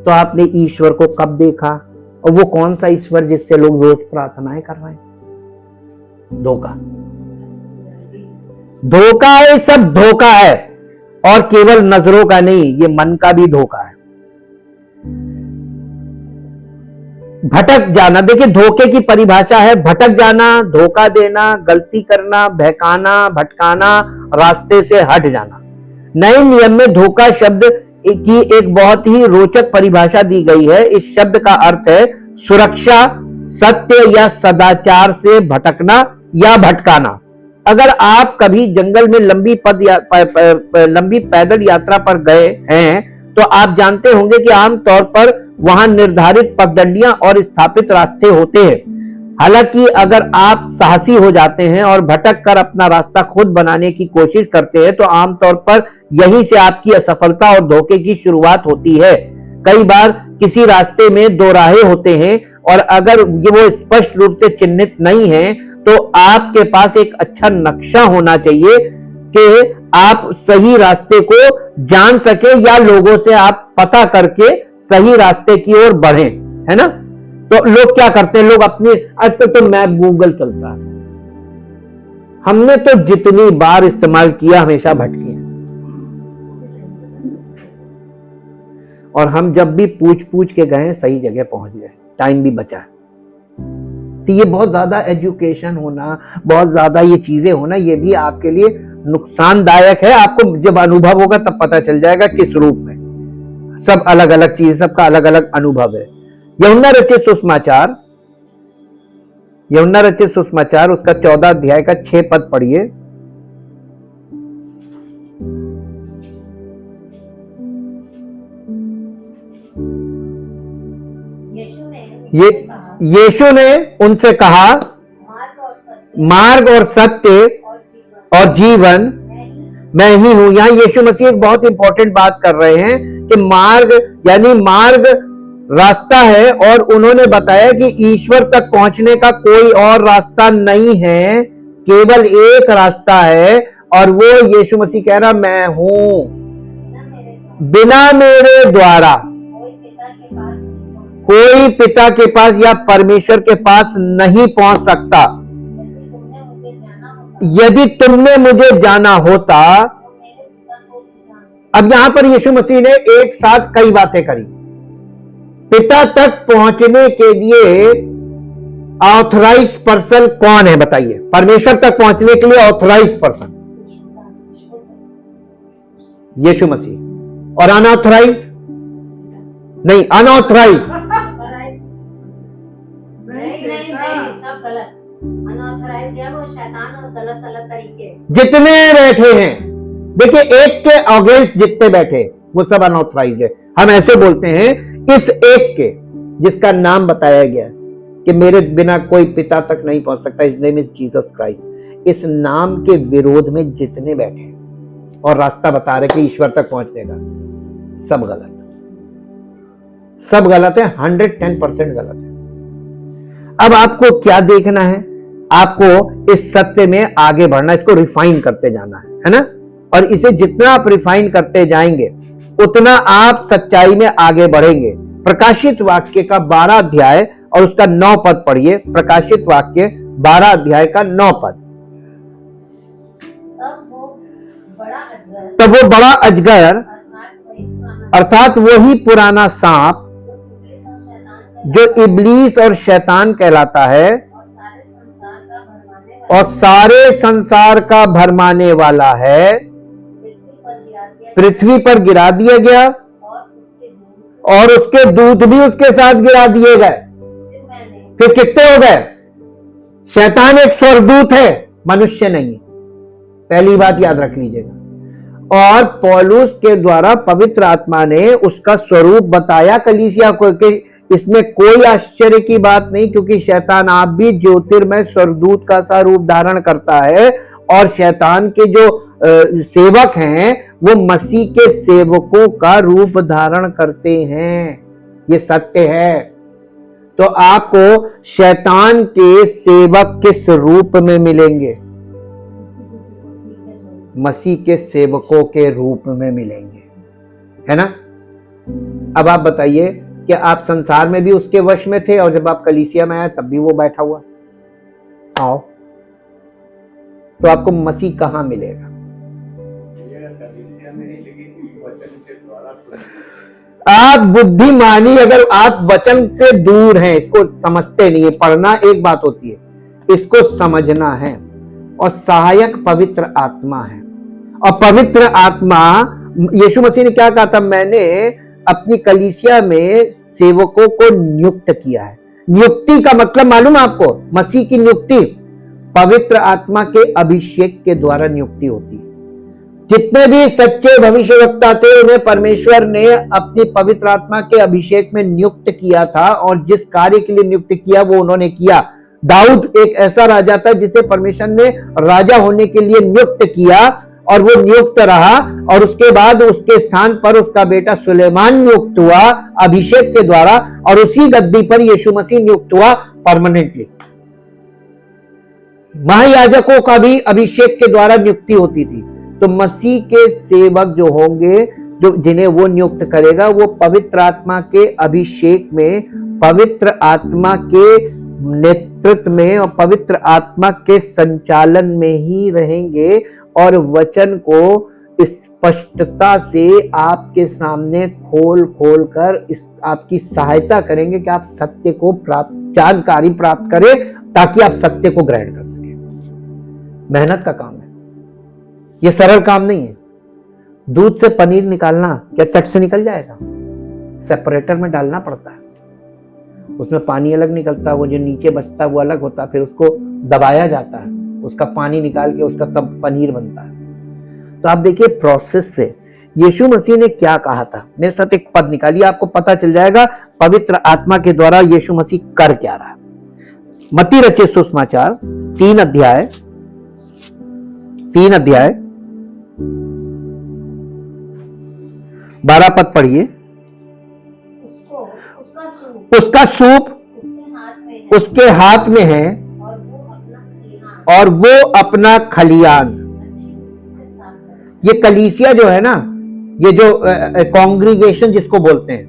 तो आपने ईश्वर को कब देखा? और वो कौन सा ईश्वर जिससे लोग रोज प्रार्थनाएं कर रहे हैं? धोखा। धोखा है, सब धोखा है। और केवल नजरों का नहीं, ये मन का भी धोखा है। भटक जाना, देखिए धोखे की परिभाषा है भटक जाना, धोखा देना, गलती करना, बहकाना, भटकाना, रास्ते से हट जाना। नए नियम में धोखा शब्द की एक बहुत ही रोचक परिभाषा दी गई है। इस शब्द का अर्थ है सुरक्षा, सत्य या सदाचार से भटकना या भटकाना। अगर आप कभी जंगल में लंबी पैदल यात्रा पर गए हैं तो आप जानते होंगे कि आमतौर पर वहां निर्धारित पगडंडियां और स्थापित रास्ते होते हैं। हालांकि अगर आप साहसी हो जाते हैं और भटक कर अपना रास्ता खुद बनाने की कोशिश करते हैं तो आमतौर पर यहीं से आपकी असफलता और धोखे की शुरुआत होती है। कई बार किसी रास्ते में दो राहें होते हैं और अगर वो स्पष्ट रूप से चिन्हित नहीं है तो आपके पास एक अच्छा नक्शा होना चाहिए कि आप सही रास्ते को जान सके या लोगों से आप पता करके सही रास्ते की ओर बढ़ें, है ना? तो लोग क्या करते हैं, लोग अपने, आजकल तो मैप गूगल चलता है, हमने तो जितनी बार इस्तेमाल किया हमेशा भटके हैं। और हम जब भी पूछ के गए सही जगह पहुंच गए, टाइम भी बचा है। तो ये बहुत ज्यादा एजुकेशन होना, बहुत ज्यादा ये चीजें होना, ये भी आपके लिए नुकसानदायक है। आपको जब अनुभव होगा तब पता चल जाएगा किस रूप में। सब अलग अलग चीज, सबका अलग अलग अनुभव है। यूहन्ना रचित सुसमाचार, यूहन्ना रचित सुसमाचार उसका 14 अध्याय का 6 पद पढ़िए। यीशु ने उनसे कहा, मार्ग और सत्य और जीवन मैं ही हूं। यहां यीशु मसीह एक बहुत इंपॉर्टेंट बात कर रहे हैं कि मार्ग यानी मार्ग रास्ता है, और उन्होंने बताया कि ईश्वर तक पहुंचने का कोई और रास्ता नहीं है, केवल एक रास्ता है, और वो यीशु मसीह कह रहा मैं हूं। बिना मेरे द्वारा कोई पिता के पास या परमेश्वर के पास नहीं पहुंच सकता। यदि तुमने मुझे जाना होता। अब यहां पर यीशु मसीह ने एक साथ कई बातें करी। पिता तक पहुंचने के लिए ऑथराइज्ड पर्सन कौन है बताइए? परमेश्वर तक पहुंचने के लिए ऑथराइज्ड पर्सन यीशु मसीह, और अनऑथराइज्ड नहीं, अनऑथराइज्ड सब गलत। अनऑथराइज्ड है वो शैतान और गलत तरीके। जितने बैठे हैं देखिए, एक के अगेंस्ट जितने बैठे वो सब अनऑथराइज है। हम ऐसे बोलते हैं इस एक के जिसका नाम बताया गया कि मेरे बिना कोई पिता तक नहीं पहुंच सकता, इस नेम इज जीसस क्राइस्ट, इस नाम के विरोध में जितने बैठे और रास्ता बता रहे कि ईश्वर तक पहुंचने का, सब गलत, सब गलत है, 110% गलत है। अब आपको क्या देखना है? आपको इस सत्य में आगे बढ़ना, इसको रिफाइन करते जाना है ना? और इसे जितना आप रिफाइन करते जाएंगे उतना आप सच्चाई में आगे बढ़ेंगे। प्रकाशित वाक्य का 12 अध्याय और उसका 9 पद पढ़िए। प्रकाशित वाक्य 12 अध्याय का 9 पद। तब वो बड़ा अजगर अर्थात वही पुराना सांप जो इब्लीस और शैतान कहलाता है और सारे संसार का भरमाने वाला है, पृथ्वी पर गिरा दिया गया और उसके दूत भी उसके साथ गिरा दिए गए। फिर कितने हो गए? शैतान एक स्वर्गदूत है, मनुष्य नहीं। पहली बात याद रख लीजिएगा। और पौलुस के द्वारा पवित्र आत्मा ने उसका स्वरूप बताया कलीसिया को कि इसमें कोई आश्चर्य की बात नहीं, क्योंकि शैतान आप भी ज्योतिर्मय स्वर्गदूत का सा रूप धारण करता है और शैतान के जो सेवक हैं वो मसीह के सेवकों का रूप धारण करते हैं। ये सत्य है। तो आपको शैतान के सेवक किस रूप में मिलेंगे? मसीह के सेवकों के रूप में मिलेंगे, है ना? अब आप बताइए कि आप संसार में भी उसके वश में थे और जब आप कलीसिया में आए तब भी वो बैठा हुआ। आओ, तो आपको मसीह कहां मिलेगा? आप बुद्धिमानी, अगर आप वचन से दूर हैं, इसको समझते नहीं है, पढ़ना एक बात होती है, इसको समझना है। और सहायक पवित्र आत्मा है। और पवित्र आत्मा, यीशु मसीह ने क्या कहा था? मैंने अपनी कलीसिया में सेवकों को नियुक्त किया है। नियुक्ति का मतलब मालूम आपको? मसीह की नियुक्ति पवित्र आत्मा के अभिषेक के द्वारा नियुक्ति होती है। जितने भी सच्चे भविष्यवक्ता थे उन्हें परमेश्वर ने अपनी पवित्र आत्मा के अभिषेक में नियुक्त किया था और जिस कार्य के लिए नियुक्त किया वो उन्होंने किया। दाऊद एक ऐसा राजा था जिसे परमेश्वर ने राजा होने के लिए नियुक्त किया और वो नियुक्त रहा, और उसके बाद उसके स्थान पर उसका बेटा सुलेमान नियुक्त हुआ अभिषेक के द्वारा, और उसी गद्दी पर यीशु मसीह नियुक्त हुआ परमानेंटली। महायाजकों का भी अभिषेक के द्वारा नियुक्ति होती थी। तो मसीह के सेवक जो होंगे, जो जिन्हें वो नियुक्त करेगा, वो पवित्र आत्मा के अभिषेक में, पवित्र आत्मा के नेतृत्व में और पवित्र आत्मा के संचालन में ही रहेंगे और वचन को स्पष्टता से आपके सामने खोल खोल कर आपकी सहायता करेंगे कि आप सत्य को जानकारी प्राप्त करें, ताकि आप सत्य को ग्रहण कर सकें। मेहनत का काम है, यह सरल काम नहीं है। दूध से पनीर निकालना क्या चट से निकल जाएगा? सेपरेटर में डालना पड़ता है, उसमें पानी अलग निकलता है, वो जो नीचे बचता है वो अलग होता है, फिर उसको दबाया जाता है, उसका पानी निकाल के उसका तब पनीर बनता है। तो आप देखिए प्रोसेस से यीशु मसीह ने क्या कहा था। मेरे साथ एक पद निकालिए, आपको पता चल जाएगा पवित्र आत्मा के द्वारा यीशु मसीह कर क्या रहा है। मत्ती रचित सुसमाचार 3 अध्याय 12 पद पढ़िए। उसका सूप उसके हाथ में है और वो अपना खलियान। ये कलीसिया जो है ना, ये जो कॉन्ग्रीगेशन जिसको बोलते हैं,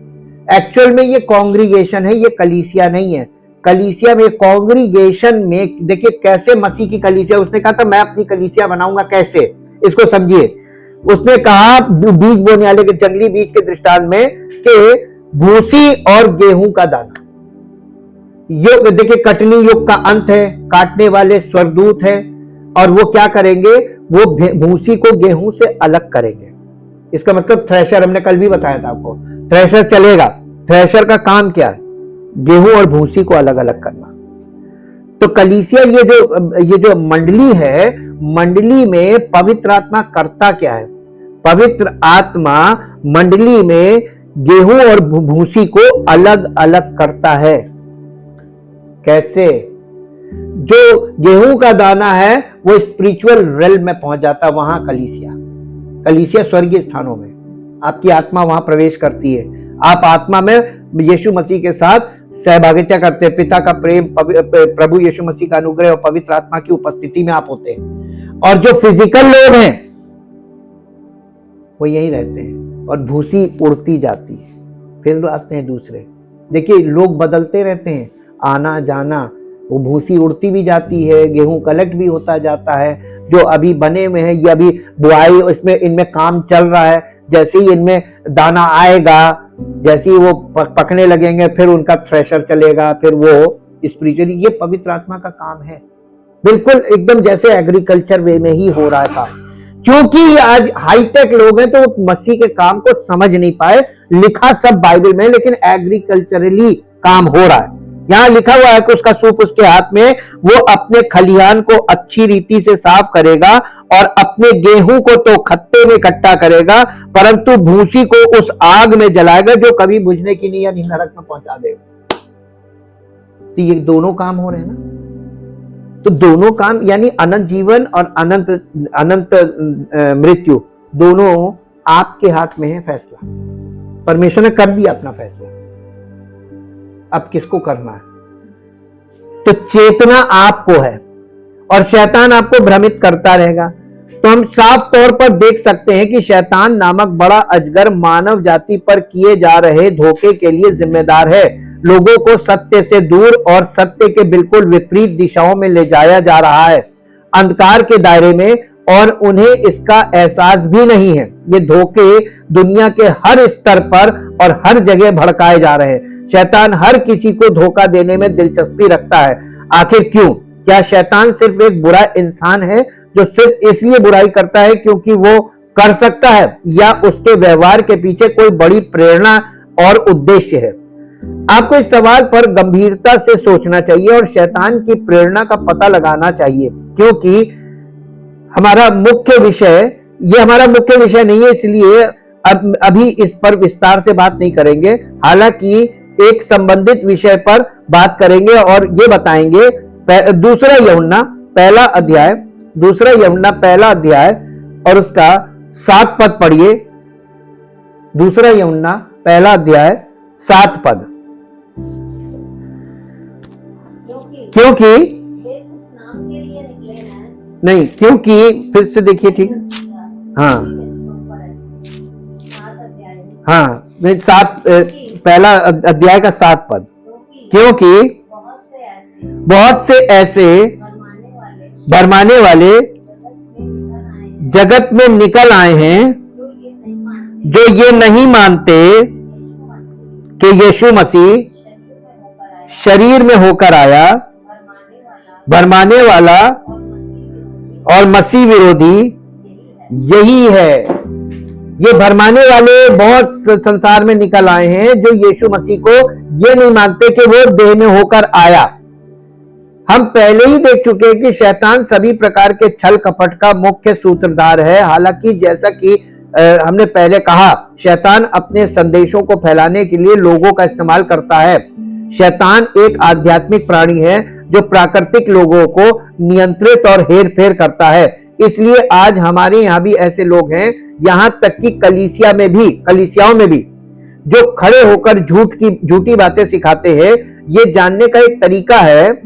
एक्चुअल में ये कॉन्ग्रीगेशन है, ये कलीसिया नहीं है। कलीसिया में, कॉन्ग्रीगेशन में देखिए कैसे मसीह की कलीसिया, उसने कहा था मैं अपनी कलीसिया बनाऊंगा। कैसे, इसको समझिए। उसने कहा बीज बोने वाले के, जंगली बीज के दृष्टांत में, कि भूसी और गेहूं का दाना। युग देखिए, कटनी युग का अंत है, काटने वाले स्वर्गदूत है, और वो क्या करेंगे? वो भूसी को गेहूं से अलग करेंगे। इसका मतलब थ्रेशर, हमने कल भी बताया था आपको, थ्रेशर चलेगा। थ्रेशर का काम क्या है? गेहूं और भूसी को अलग अलग करना। तो कलीसिया, ये जो मंडली है, मंडली में पवित्र आत्मा करता क्या है? पवित्र आत्मा मंडली में गेहूं और भूसी को अलग अलग करता है। कैसे? जो गेहूं का दाना है वो स्पिरिचुअल रेल में पहुंच जाता है, वहां कलीसिया स्वर्गीय स्थानों में आपकी आत्मा वहां प्रवेश करती है। आप आत्मा में यीशु मसीह के साथ सहभागिता करते हैं, पिता का प्रेम, प्रभु यीशु मसीह का अनुग्रह और पवित्र आत्मा की उपस्थिति में आप होते हैं। और जो फिजिकल लोग हैं वो यहीं रहते हैं और भूसी उड़ती जाती है, फिर आते हैं दूसरे। देखिए लोग बदलते रहते हैं, आना जाना, वो भूसी उड़ती भी जाती है, गेहूं कलेक्ट भी होता जाता है। जो अभी बने हुए हैं ये अभी बुआई, इसमें इनमें काम चल रहा है, जैसे ही इनमें दाना आएगा, जैसे ही वो पकने लगेंगे फिर उनका थ्रेशर चलेगा, फिर वो स्पिरिचुअली, ये पवित्र आत्मा का काम है। बिल्कुल एकदम जैसे एग्रीकल्चर वे में ही हो रहा था। क्योंकि आज हाईटेक लोग हैं तो वो मसीह के काम को समझ नहीं पाए। लिखा सब बाइबल में, लेकिन एग्रीकल्चरली काम हो रहा है। यहां लिखा हुआ है कि उसका सूप उसके हाथ में, वो अपने खलिहान को अच्छी रीति से साफ करेगा और अपने गेहूं को तो खत्ते में इकट्ठा करेगा, परंतु भूसी को उस आग में जलाएगा जो कभी बुझने की नहीं, यानी नरक में पहुंचा देगा। तो ये दोनों काम हो रहे हैं ना। तो दोनों काम यानी अनंत जीवन और अनंत मृत्यु, दोनों आपके हाथ में है फैसला। परमेश्वर ने कर दिया अपना फैसला, अब किसको करना है? तो चेतना आपको है और शैतान आपको भ्रमित करता रहेगा। तो हम साफ तौर पर देख सकते हैं कि शैतान नामक बड़ा अजगर मानव जाति पर किए जा रहे धोखे के लिए जिम्मेदार है। लोगों को सत्य से दूर और सत्य के बिल्कुल विपरीत दिशाओं में ले जाया जा रहा है, अंधकार के दायरे में, और उन्हें इसका एहसास भी नहीं है। ये धोखे दुनिया के हर स्तर पर और हर जगह भड़काए जा रहे हैं। शैतान हर किसी को धोखा देने में दिलचस्पी रखता है। आखिर क्यों? क्या शैतान सिर्फ एक बुरा इंसान है जो सिर्फ इसलिए बुराई करता है क्योंकि वो कर सकता है, या उसके व्यवहार के पीछे कोई बड़ी प्रेरणा और उद्देश्य है? आपको इस सवाल पर गंभीरता से सोचना चाहिए और शैतान की प्रेरणा का पता लगाना चाहिए, क्योंकि हमारा मुख्य विषय नहीं है, इसलिए अभी इस पर विस्तार से बात नहीं करेंगे। हालांकि एक संबंधित विषय पर बात करेंगे और ये बताएंगे। दूसरा यूहन्ना पहला अध्याय और उसका 7 पद पढ़िए। दूसरा यूहन्ना पहला अध्याय 7 पद। क्योंकि नहीं, क्योंकि फिर से देखिए, ठीक है, हाँ 7 पहला अध्याय का 7 पद। क्योंकि बहुत से ऐसे भरमाने वाले जगत में निकल आए हैं जो ये नहीं मानते कि यीशु मसीह शरीर में होकर आया, भरमाने वाला और मसीह विरोधी यही है। ये भरमाने वाले बहुत संसार में निकल आए हैं जो यीशु मसीह को ये नहीं मानते कि वो देह में होकर आया। हम पहले ही देख चुके हैं कि शैतान सभी प्रकार के छल कपट का मुख्य सूत्रधार है। हालांकि जैसा कि हमने पहले कहा, शैतान अपने संदेशों को फैलाने के लिए लोगों का इस्तेमाल करता है। शैतान एक आध्यात्मिक प्राणी है जो प्राकृतिक लोगों को नियंत्रित और हेर फेर करता है। इसलिए आज हमारे यहाँ भी ऐसे लोग हैं, यहां तक कि कलीसियाओं में भी, जो खड़े होकर झूठी बातें सिखाते हैं। ये जानने का एक तरीका है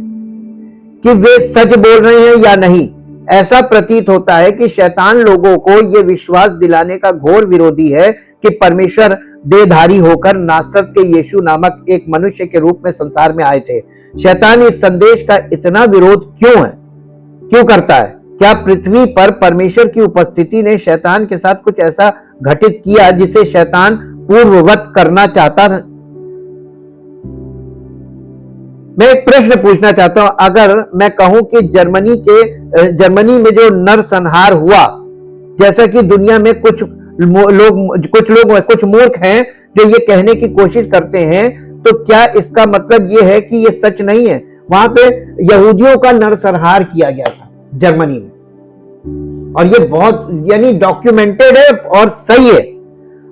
कि वे सच बोल रहे हैं या नहीं। ऐसा प्रतीत होता है कि शैतान लोगों को यह विश्वास दिलाने का घोर विरोधी है कि परमेश्वर देहधारी होकर नासरत के यीशु नामक एक मनुष्य के रूप में संसार में आए थे। शैतान इस संदेश का इतना विरोध क्यों करता है? क्या पृथ्वी पर परमेश्वर की उपस्थिति ने शैतान के साथ कुछ ऐसा घटित किया जिसे शैतान पूर्ववत करना चाहता था? मैं एक प्रश्न पूछना चाहता हूं। अगर मैं कहूं कि जर्मनी में जो नरसंहार हुआ, जैसा कि दुनिया में कुछ मूर्ख हैं जो ये कहने की कोशिश करते हैं, तो क्या इसका मतलब ये है कि ये सच नहीं है? वहां पे यहूदियों का नरसंहार किया गया था जर्मनी में। और ये बहुत यानी डॉक्यूमेंटेड है और सही है,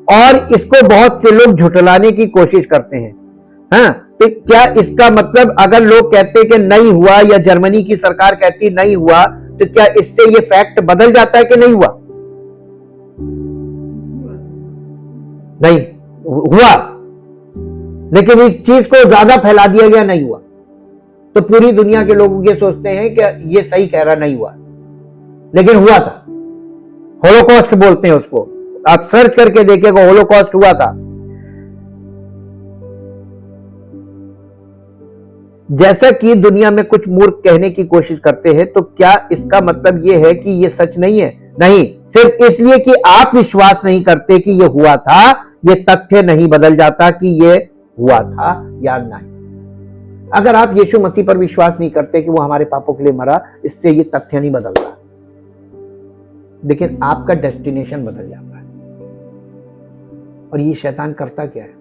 और इसको बहुत से लोग झुठलाने की कोशिश करते हैं। हाँ, तो क्या इसका मतलब अगर लोग कहते कि नहीं हुआ या जर्मनी की सरकार कहती नहीं हुआ, तो क्या इससे ये फैक्ट बदल जाता है कि नहीं हुआ? नहीं हुआ, लेकिन इस चीज को ज्यादा फैला दिया गया, नहीं हुआ। तो पूरी दुनिया के लोग ये सोचते हैं कि ये सही कह रहा, नहीं हुआ, लेकिन हुआ था। होलोकॉस्ट बोलते हैं उसको, आप सर्च करके देखिएगा, होलोकॉस्ट हुआ था। जैसा कि दुनिया में कुछ मूर्ख कहने की कोशिश करते हैं, तो क्या इसका मतलब यह है कि यह सच नहीं है? नहीं, सिर्फ इसलिए कि आप विश्वास नहीं करते कि यह हुआ था, यह तथ्य नहीं बदल जाता कि यह हुआ था या नहीं। अगर आप यीशु मसीह पर विश्वास नहीं करते कि वो हमारे पापों के लिए मरा, इससे यह तथ्य नहीं बदलता, लेकिन आपका डेस्टिनेशन बदल जाता है। और ये शैतान करता क्या है?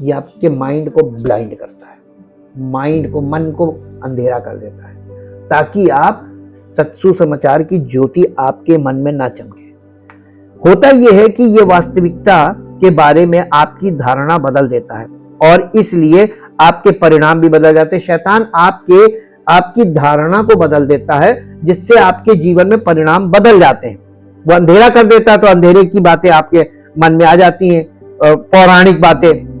ये आपके माइंड को ब्लाइंड करता है, माइंड को, मन को अंधेरा कर देता है, ताकि आप सुसमाचार की ज्योति आपके मन में ना चमके। होता यह है कि यह वास्तविकता के बारे में आपकी धारणा बदल देता है, और इसलिए आपके परिणाम भी बदल जाते हैं। शैतान आपकी धारणा को बदल देता है, जिससे आपके जीवन में परिणाम बदल जाते हैं। वो अंधेरा कर देता है, तो अंधेरे की बातें आपके मन में आ जाती हैं, पौराणिक बातें,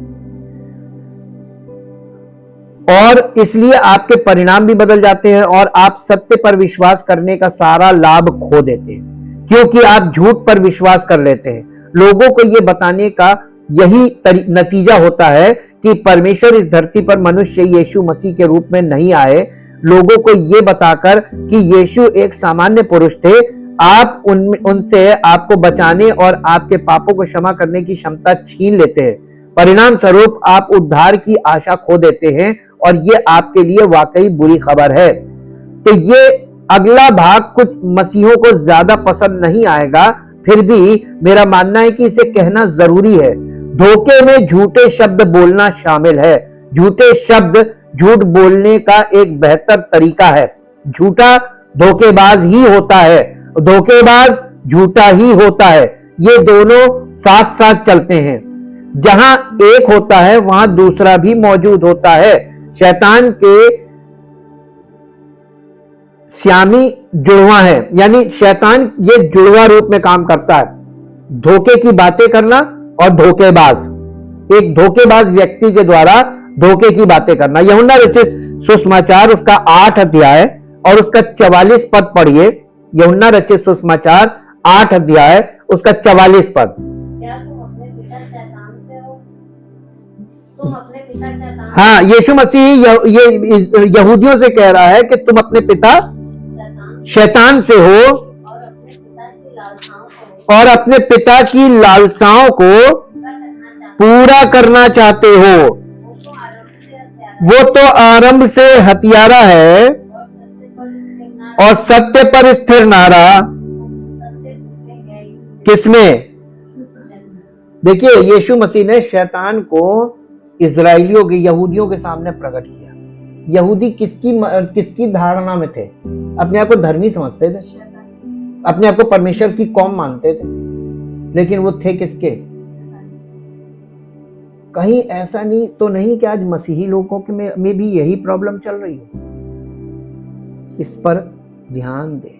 और इसलिए आपके परिणाम भी बदल जाते हैं, और आप सत्य पर विश्वास करने का सारा लाभ खो देते हैं, क्योंकि आप झूठ पर विश्वास कर लेते हैं। लोगों को यह बताने का यही नतीजा होता है कि परमेश्वर इस धरती पर मनुष्य यीशु मसीह के रूप में नहीं आए, लोगों को यह बताकर कि यीशु एक सामान्य पुरुष थे। आप उनसे आपको बचाने और आपके पापों को क्षमा करने की क्षमता छीन लेते हैं। परिणाम स्वरूप आप उद्धार की आशा खो देते हैं, और ये आपके लिए वाकई बुरी खबर है। तो ये अगला भाग कुछ मसीहों को ज्यादा पसंद नहीं आएगा, फिर भी मेरा मानना है कि इसे कहना जरूरी है। धोखे में झूठे शब्द बोलना शामिल है। झूठे शब्द झूठ बोलने का एक बेहतर तरीका है। झूठा धोखेबाज ही होता है, धोखेबाज झूठा ही होता है। ये दोनों साथ साथ चलते हैं। जहां एक होता है वहां दूसरा भी मौजूद होता है। शैतान के श्यामी जुड़वा है, यानी शैतान ये जुड़वा रूप में काम करता है। धोखे की बातें करना और धोखेबाज, एक धोखेबाज व्यक्ति के द्वारा धोखे की बातें करना। यूहन्ना रचित सुसमाचार उसका 8 अध्याय और उसका 44 पद पढ़िए। यूहन्ना रचित सुसमाचार 8 अध्याय उसका 44 पद। क्या तुम अपने पिता शैतान से हो? तुम अपने पिता शैतान, हाँ, यीशु मसीह ये यहूदियों से कह रहा है कि तुम अपने पिता शैतान से हो और अपने पिता की लालसाओं को पूरा करना चाहते हो। वो तो आरंभ से हत्यारा है और सत्य पर स्थिर ना रहा। किसमें? देखिए, यीशु मसीह ने शैतान को इजराइलियों के, यहूदियों के सामने प्रकट किया। यहूदी किसकी धारणा में थे? अपने आप को धर्मी समझते थे, अपने आप को परमेश्वर की कौम मानते थे, लेकिन वो थे किसके? कहीं ऐसा नहीं तो नहीं कि आज मसीही लोगों के में भी यही प्रॉब्लम चल रही है? इस पर ध्यान दें,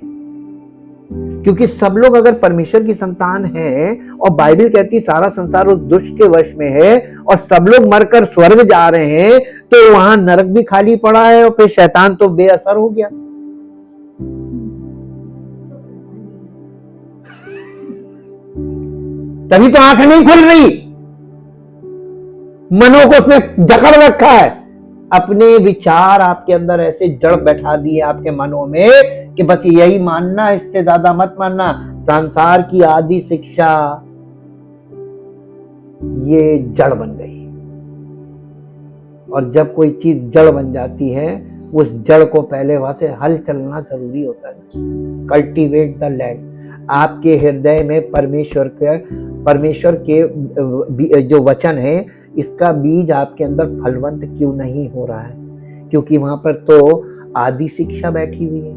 क्योंकि सब लोग अगर परमेश्वर की संतान है, और बाइबल कहती सारा संसार उस दुष्ट के वश में है, और सब लोग मरकर स्वर्ग जा रहे हैं, तो वहां नरक भी खाली पड़ा है, और फिर शैतान तो बेअसर हो गया। तभी तो आंख नहीं खुल रही, मनों को उसने जकड़ रखा है। अपने विचार आपके अंदर ऐसे जड़ बैठा दिए आपके मनों में कि बस यही मानना, इससे ज्यादा मत मानना। संसार की आदि शिक्षा ये जड़ बन गई, और जब कोई चीज जड़ बन जाती है, उस जड़ को पहले वहां से हल चलना जरूरी होता है। Cultivate the land. आपके हृदय में परमेश्वर के जो वचन है, इसका बीज आपके अंदर फलवंत क्यों नहीं हो रहा है? क्योंकि वहां पर तो आदि शिक्षा बैठी हुई है,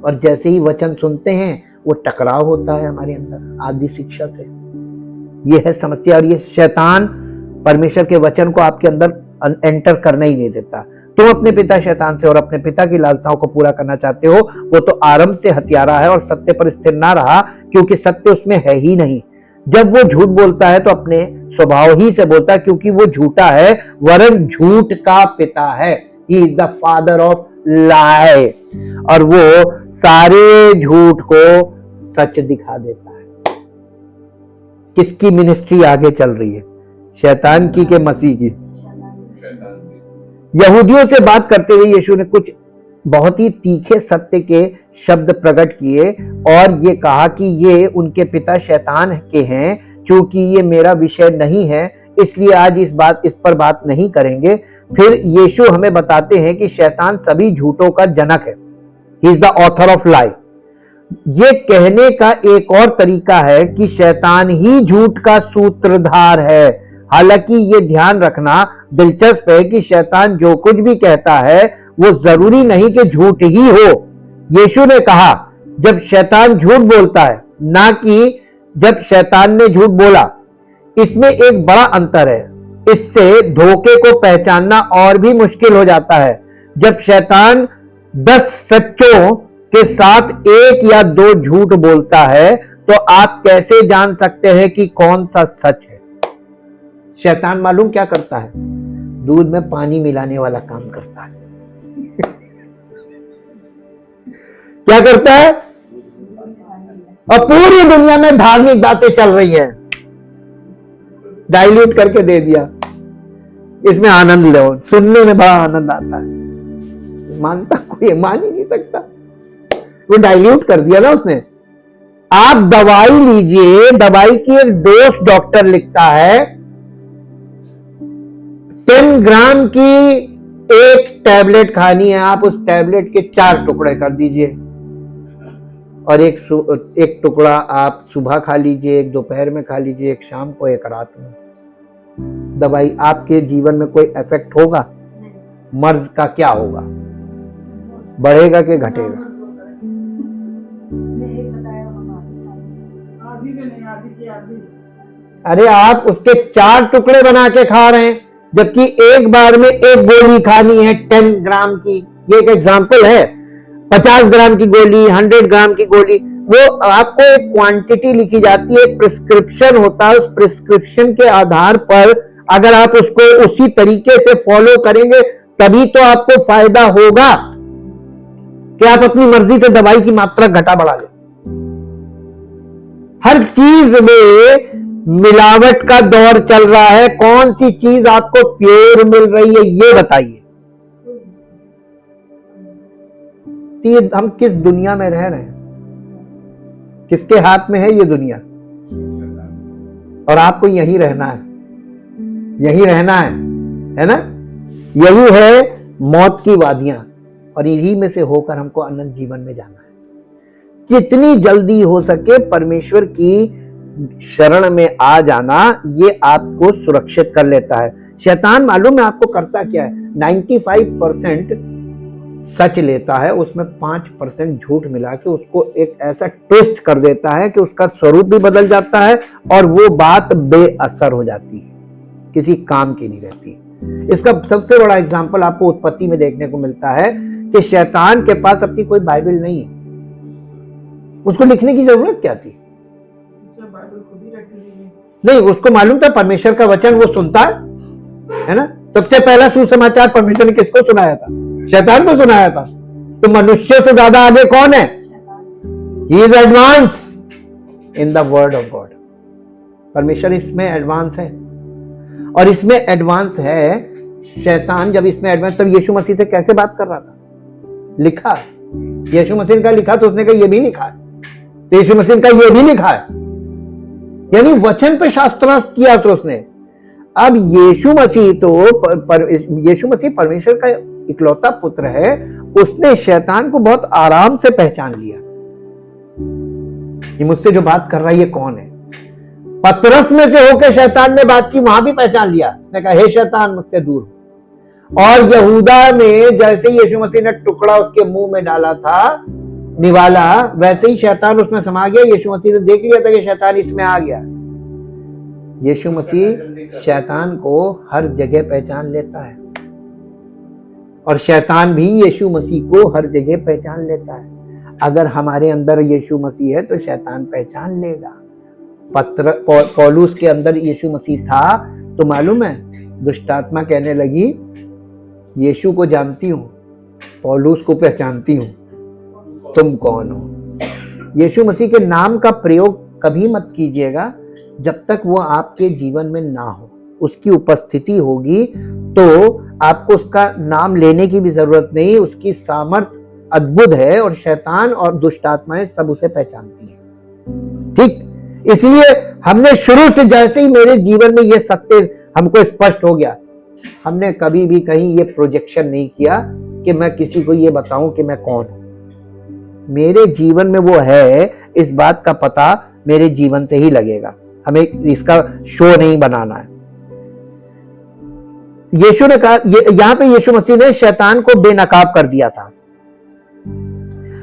और जैसे ही वचन सुनते हैं वो टकराव होता है हमारे अंदर आदि शिक्षा से। ये है समस्या। और ये शैतान परमेश्वर के वचन को आपके अंदर एंटर करने ही नहीं देता। तुम अपने पिता शैतान से और अपने पिता की लालसाओं को पूरा करना चाहते हो। वो तो आरंभ से हत्यारा है और सत्य पर स्थिर ना रहा, क्योंकि सत्य उसमें है ही नहीं। जब वो झूठ बोलता है तो अपने स्वभाव ही से बोलता है, क्योंकि वो झूठा है, वरन झूठ का पिता है। He is the father of lie. और वो सारे झूठ को सच दिखा देता है। किसकी मिनिस्ट्री आगे चल रही है? शैतान की के मसीह की? यहूदियों से बात करते हुए यीशु ने कुछ बहुत ही तीखे सत्य के शब्द प्रकट किए और ये कहा कि ये उनके पिता शैतान के हैं। क्योंकि ये मेरा विषय नहीं है, इसलिए आज इस पर बात नहीं करेंगे। फिर यीशु हमें बताते हैं कि शैतान सभी झूठों का जनक है। He is the author of lie. ये कहने का एक और तरीका है कि शैतान ही झूठ का सूत्रधार है। हालांकि ये ध्यान रखना दिलचस्प है कि शैतान जो कुछ भी कहता है वो जरूरी नहीं कि झूठ ही हो। यीशु ने कहा जब शैतान झूठ बोलता है, ना कि जब शैतान ने झूठ बोला। इसमें एक बड़ा अंतर है। इससे धोखे को पहचानना और भी मुश्किल हो जाता है। जब शैतान 10 सच्चों के साथ 1 या 2 झूठ बोलता है तो आप कैसे जान सकते हैं कि कौन सा सच है? शैतान मालूम क्या करता है? दूध में पानी मिलाने वाला काम करता है। क्या करता है? और पूरी दुनिया में धार्मिक बातें चल रही हैं, डाइल्यूट करके दे दिया। इसमें आनंद लो, सुनने में बड़ा आनंद आता है। मानता कोई मान ही नहीं सकता। वो डाइल्यूट कर दिया ना उसने। आप दवाई लीजिए, दवाई की एक डोज डॉक्टर लिखता है। 10 ग्राम की एक टैबलेट खानी है, आप उस टैबलेट के 4 टुकड़े कर दीजिए और एक टुकड़ा आप सुबह खा लीजिए, एक दोपहर में खा लीजिए, एक शाम को, एक रात में। दवाई आपके जीवन में कोई इफेक्ट होगा? मर्ज का क्या होगा? बढ़ेगा कि घटेगा? अरे आप उसके 4 टुकड़े बना के खा रहे हैं, जबकि एक बार में एक गोली खानी है 10 ग्राम की। ये एक एग्जांपल है। 50 ग्राम की गोली, 100 ग्राम की गोली, वो आपको एक क्वांटिटी लिखी जाती है, एक प्रिस्क्रिप्शन होता है। उस प्रिस्क्रिप्शन के आधार पर अगर आप उसको उसी तरीके से फॉलो करेंगे तभी तो आपको फायदा होगा कि आप अपनी मर्जी से दवाई की मात्रा घटा बढ़ा लें। हर चीज में मिलावट का दौर चल रहा है। कौन सी चीज आपको प्योर मिल रही है ये बताइए। हम किस दुनिया में रह रहे हैं? किसके हाथ में है ये दुनिया? और आपको यही रहना है, यही रहना है ना? यही है मौत की वादियां और इन्हीं में से होकर हमको अनंत जीवन में जाना है। जितनी जल्दी हो सके परमेश्वर की शरण में आ जाना, ये आपको सुरक्षित कर लेता है। शैतान मालूम है आपको करता क्या है? 95% सच लेता है, उसमें 5% झूठ मिला के उसको एक ऐसा ट्विस्ट कर देता है कि उसका स्वरूप भी बदल जाता है और वो बात बेअसर हो जाती है, किसी काम की नहीं रहती। इसका सबसे बड़ा एग्जाम्पल आपको उत्पत्ति में देखने को मिलता है कि शैतान के पास अपनी कोई बाइबल नहीं है। उसको लिखने की जरूरत क्या थी? नहीं, उसको मालूम था परमेश्वर का वचन वो सुनता है ना। सबसे पहला सुसमाचार परमेश्वर ने किसको सुनाया था? शैतान को सुनाया था। तो मनुष्य से ज्यादा आगे कौन है? He is advance in the word of God. परमेश्वर इसमें एडवांस है और इसमें एडवांस है शैतान। जब इसमें एडवांस, तब यीशु मसीह से कैसे बात कर रहा था? लिखा। यीशु मसीह का लिखा तो उसने कहा ये भी लिखा है, तो यीशु मसीह का ये भी लिखा है, यानी वचन पे शास्त्रार्थ किया तो उसने। अब यीशु मसीह तो यीशु मसीह परमेश्वर का इकलौता पुत्र है। उसने शैतान को बहुत आराम से पहचान लिया। ये मुझसे जो बात कर रहा है ये कौन है? पतरस में से होकर शैतान ने बात की, वहां भी पहचान लिया। उसने कहा हे शैतान मुझसे दूर। और यहूदा में जैसे यीशु मसीह ने टुकड़ा उसके मुंह में डाला था, निवाला, वैसे ही शैतान उसमें समा गया। यीशु मसीह ने देख लिया था कि शैतान इसमें आ गया। यीशु मसीह शैतान को हर जगह पहचान लेता है और शैतान भी यीशु मसीह को हर जगह पहचान लेता है। अगर हमारे अंदर यीशु मसीह है तो शैतान पहचान लेगा। पौलुस के अंदर यीशु मसीह था तो मालूम है, दुष्टात्मा कहने लगी यीशु को जानती हूं, पौलुस को पहचानती हूं, तुम कौन हो। यीशु मसीह के नाम का प्रयोग कभी मत कीजिएगा जब तक वो आपके जीवन में ना हो। उसकी उपस्थिति होगी तो आपको उसका नाम लेने की भी जरूरत नहीं। उसकी सामर्थ अद्भुत है और शैतान और दुष्टात्माएं सब उसे पहचानती हैं। ठीक, इसलिए हमने शुरू से, जैसे ही मेरे जीवन में ये सत्य हमको स्पष्ट हो गया, हमने कभी भी कहीं ये प्रोजेक्शन नहीं किया कि मैं किसी को ये बताऊं कि मैं कौन हूं। मेरे जीवन में वो है, इस बात का पता मेरे जीवन से ही लगेगा। हमें इसका शो नहीं बनाना है। यीशु ने कहा, यहां पे यीशु मसीह ने शैतान को बेनकाब कर दिया था।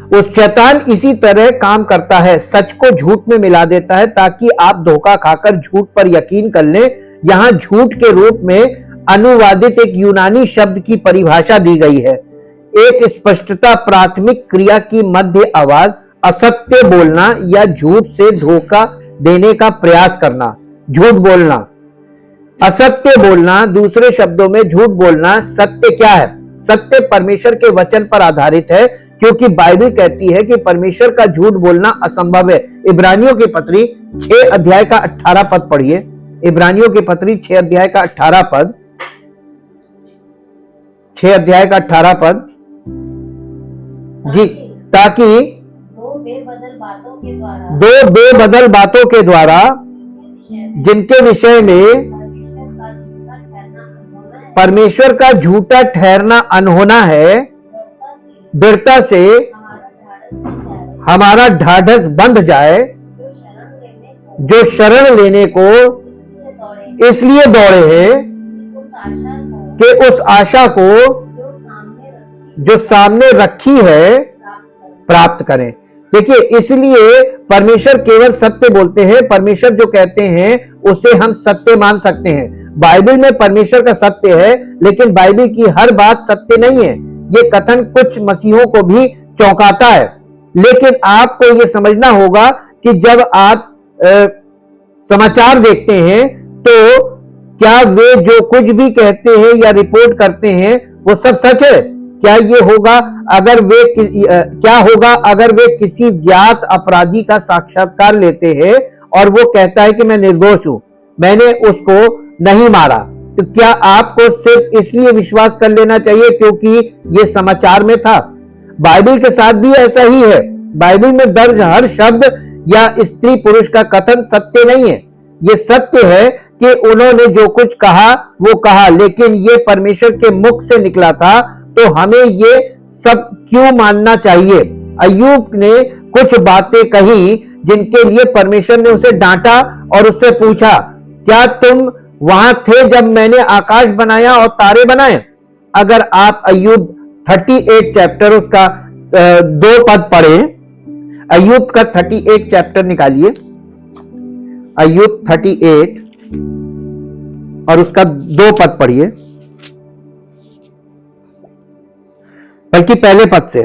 वो शैतान इसी तरह काम करता है, सच को झूठ में मिला देता है ताकि आप धोखा खाकर झूठ पर यकीन कर लें। यहां झूठ के रूप में अनुवादित एक यूनानी शब्द की परिभाषा दी गई है। एक स्पष्टता, प्राथमिक क्रिया की मध्य आवाज, असत्य बोलना या झूठ से धोखा देने का प्रयास करना। झूठ बोलना, असत्य बोलना, दूसरे शब्दों में झूठ बोलना। सत्य क्या है? सत्य परमेश्वर के वचन पर आधारित है, क्योंकि बाइबल कहती है कि परमेश्वर का झूठ बोलना असंभव है। इब्रानियों की पत्री 6 अध्याय का 18 पद पढ़िए। इब्रानियों की पत्री 6 अध्याय का 18 पद, 6 अध्याय का 18 पद जी। ताकि दो बेबदल बातों के द्वारा जिनके विषय में परमेश्वर का झूठा ठहरना अनहोना है, दृढ़ता से हमारा ढाढ़स बंध जाए, जो शरण लेने को इसलिए दौड़े हैं कि उस आशा को जो सामने रखी है प्राप्त करें। देखिए, इसलिए परमेश्वर केवल सत्य बोलते हैं। परमेश्वर जो कहते हैं उसे हम सत्य मान सकते हैं। बाइबल में परमेश्वर का सत्य है, लेकिन बाइबल की हर बात सत्य नहीं है। ये कथन कुछ मसीहों को भी चौंकाता है, लेकिन आपको ये समझना होगा कि जब आप समाचार देखते हैं तो क्या वे जो कुछ भी कहते हैं या रिपोर्ट करते हैं वो सब सच है? क्या ये होगा अगर वे क्या होगा अगर वे किसी ज्ञात अपराधी का साक्षात्कार लेते हैं और वो कहता है कि मैं निर्दोष हूं, मैंने उसको नहीं मारा, तो क्या आपको सिर्फ इसलिए विश्वास कर लेना चाहिए क्योंकि ये समाचार में था? बाइबल के साथ भी ऐसा ही है। बाइबल में दर्ज हर शब्द या स्त्री पुरुष का कथन सत्य नहीं है। ये सत्य है कि उन्होंने जो कुछ कहा वो कहा, लेकिन ये परमेश्वर के मुख से निकला था, तो हमें ये सब क्यों मानना चाहिए? अय्यूब ने कुछ बातें कही जिनके लिए परमेश्वर ने उसे डांटा और उससे पूछा, क्या तुम वहां थे जब मैंने आकाश बनाया और तारे बनाए? अगर आप अय्यूब 38 चैप्टर उसका 2 पद पढ़े, अय्यूब का 38 चैप्टर निकालिए, अय्यूब 38 और उसका 2 पद पढ़िए, बल्कि पहले पद से।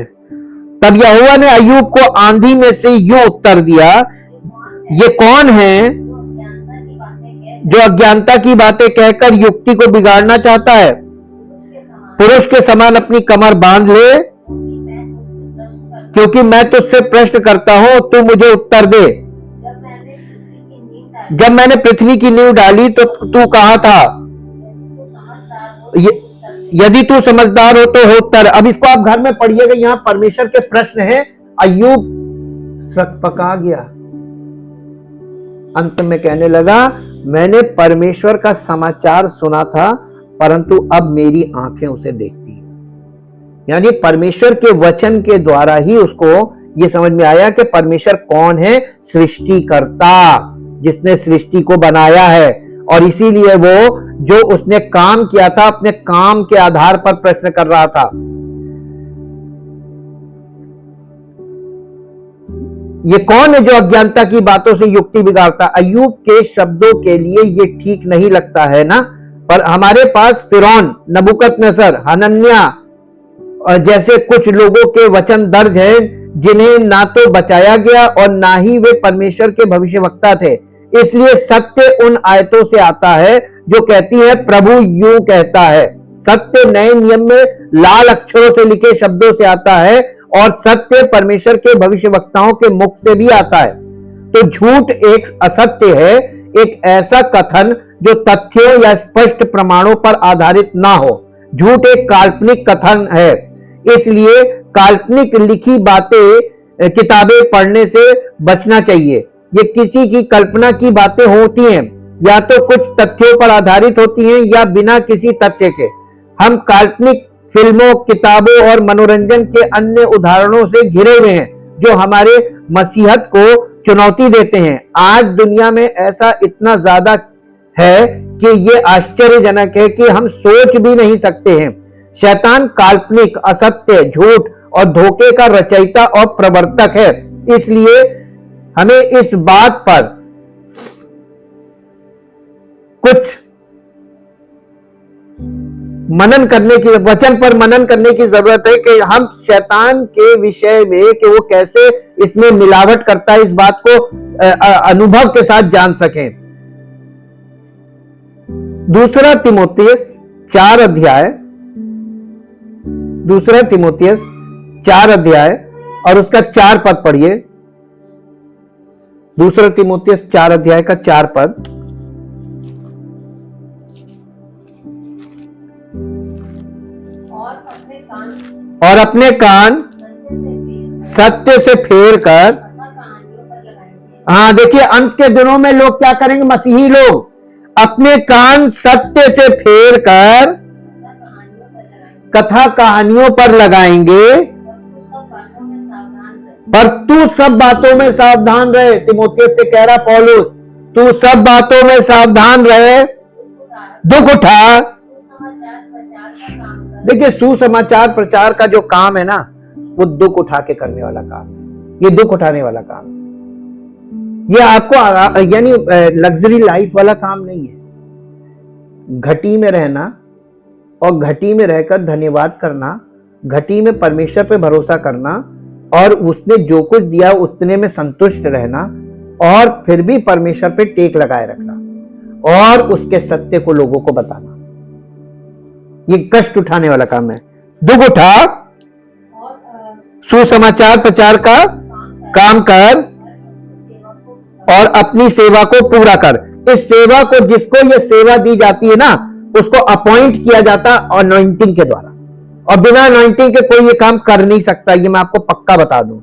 तब यहोवा ने अय्यूब को आंधी में से यूं उत्तर दिया, ये कौन है जो अज्ञानता की बातें कहकर युक्ति को बिगाड़ना चाहता है? पुरुष के समान अपनी कमर बांध ले, क्योंकि मैं तुझसे प्रश्न करता हूं, तू मुझे उत्तर दे। जब मैंने पृथ्वी की नींव डाली तो तू कहां था? यदि तू समझदार हो तो हो उत्तर। अब इसको आप घर में पढ़िएगा, यहां परमेश्वर के प्रश्न हैं। अय्यूब सकपका गया, अंत में कहने लगा, मैंने परमेश्वर का समाचार सुना था, परंतु अब मेरी आंखें उसे देखती हैं। यानी परमेश्वर के वचन के द्वारा ही उसको यह समझ में आया कि परमेश्वर कौन है? सृष्टिकर्ता, जिसने सृष्टि को बनाया है। और इसीलिए वो जो उसने काम किया था, अपने काम के आधार पर प्रश्न कर रहा था। ये कौन है जो अज्ञानता की बातों से युक्ति बिगाड़ता? अय्यूब के शब्दों के लिए ये ठीक नहीं लगता है ना, पर हमारे पास फिरौन, नबूकदनेस्सर, हनन्याह और जैसे कुछ लोगों के वचन दर्ज हैं जिन्हें ना तो बचाया गया और ना ही वे परमेश्वर के भविष्यवक्ता थे। इसलिए सत्य उन आयतों से आता है जो कहती है प्रभु यूं कहता है। सत्य नए नियम में लाल अक्षरों से लिखे शब्दों से आता है और सत्य परमेश्वर के भविष्यवक्ताओं के मुख से भी आता है। तो झूठ एक असत्य है, एक ऐसा कथन जो तथ्यों या स्पष्ट प्रमाणों पर आधारित ना हो। झूठ एक काल्पनिक कथन है, इसलिए काल्पनिक लिखी बातें किताबें पढ़ने से बचना चाहिए। ये किसी की कल्पना की बातें होती हैं, या तो कुछ तथ्यों पर आधारित होती हैं या बिना किसी तथ्य के। हम काल्पनिक फिल्मों, किताबों और मनोरंजन के अन्य उदाहरणों से घिरे हुए हैं जो हमारे मसीहत को चुनौती देते हैं। आज दुनिया में ऐसा इतना ज्यादा है कि ये आश्चर्यजनक है कि हम सोच भी नहीं सकते हैं। शैतान काल्पनिक, असत्य, झूठ और धोखे का रचयिता और प्रवर्तक है। इसलिए हमें इस बात पर कुछ मनन करने की, वचन पर मनन करने की जरूरत है कि हम शैतान के विषय में कि वो कैसे इसमें मिलावट करता है, इस बात को अनुभव के साथ जान सकें। दूसरा तीमुथियुस 4 अध्याय, दूसरा तीमुथियुस 4 अध्याय और उसका 4 पद पढ़िए। दूसरा तीमुथियुस 4 अध्याय का 4 पद। और अपने कान सत्य से फेर कर, हाँ देखिए, अंत के दिनों में लोग क्या करेंगे? मसीही लोग अपने कान सत्य से फेर कर कथा कहानियों पर लगाएंगे, पर तू सब बातों में सावधान रहे। तीमुथियुस से कह रहा पौलुस, तू सब बातों में सावधान रहे, दुख उठा। देखिए, सुसमाचार प्रचार का जो काम है ना, वो दुख उठा के करने वाला काम है। ये दुख उठाने वाला काम है। ये आपको यानी लग्जरी लाइफ वाला काम नहीं है। घटी में रहना और घटी में रहकर धन्यवाद करना, घटी में परमेश्वर पे भरोसा करना और उसने जो कुछ दिया उतने में संतुष्ट रहना और फिर भी परमेश्वर पे टेक लगाए रखना और उसके सत्य को लोगों को बताना, ये कष्ट उठाने वाला काम है। दुख उठा, सुसमाचार प्रचार का काम कर और अपनी सेवा को पूरा कर। इस सेवा को, जिसको ये सेवा दी जाती है ना, उसको अपॉइंट किया जाता अनॉइंटिंग के द्वारा, और बिना अनॉइंटिंग के कोई ये काम कर नहीं सकता। ये मैं आपको पक्का बता दूं।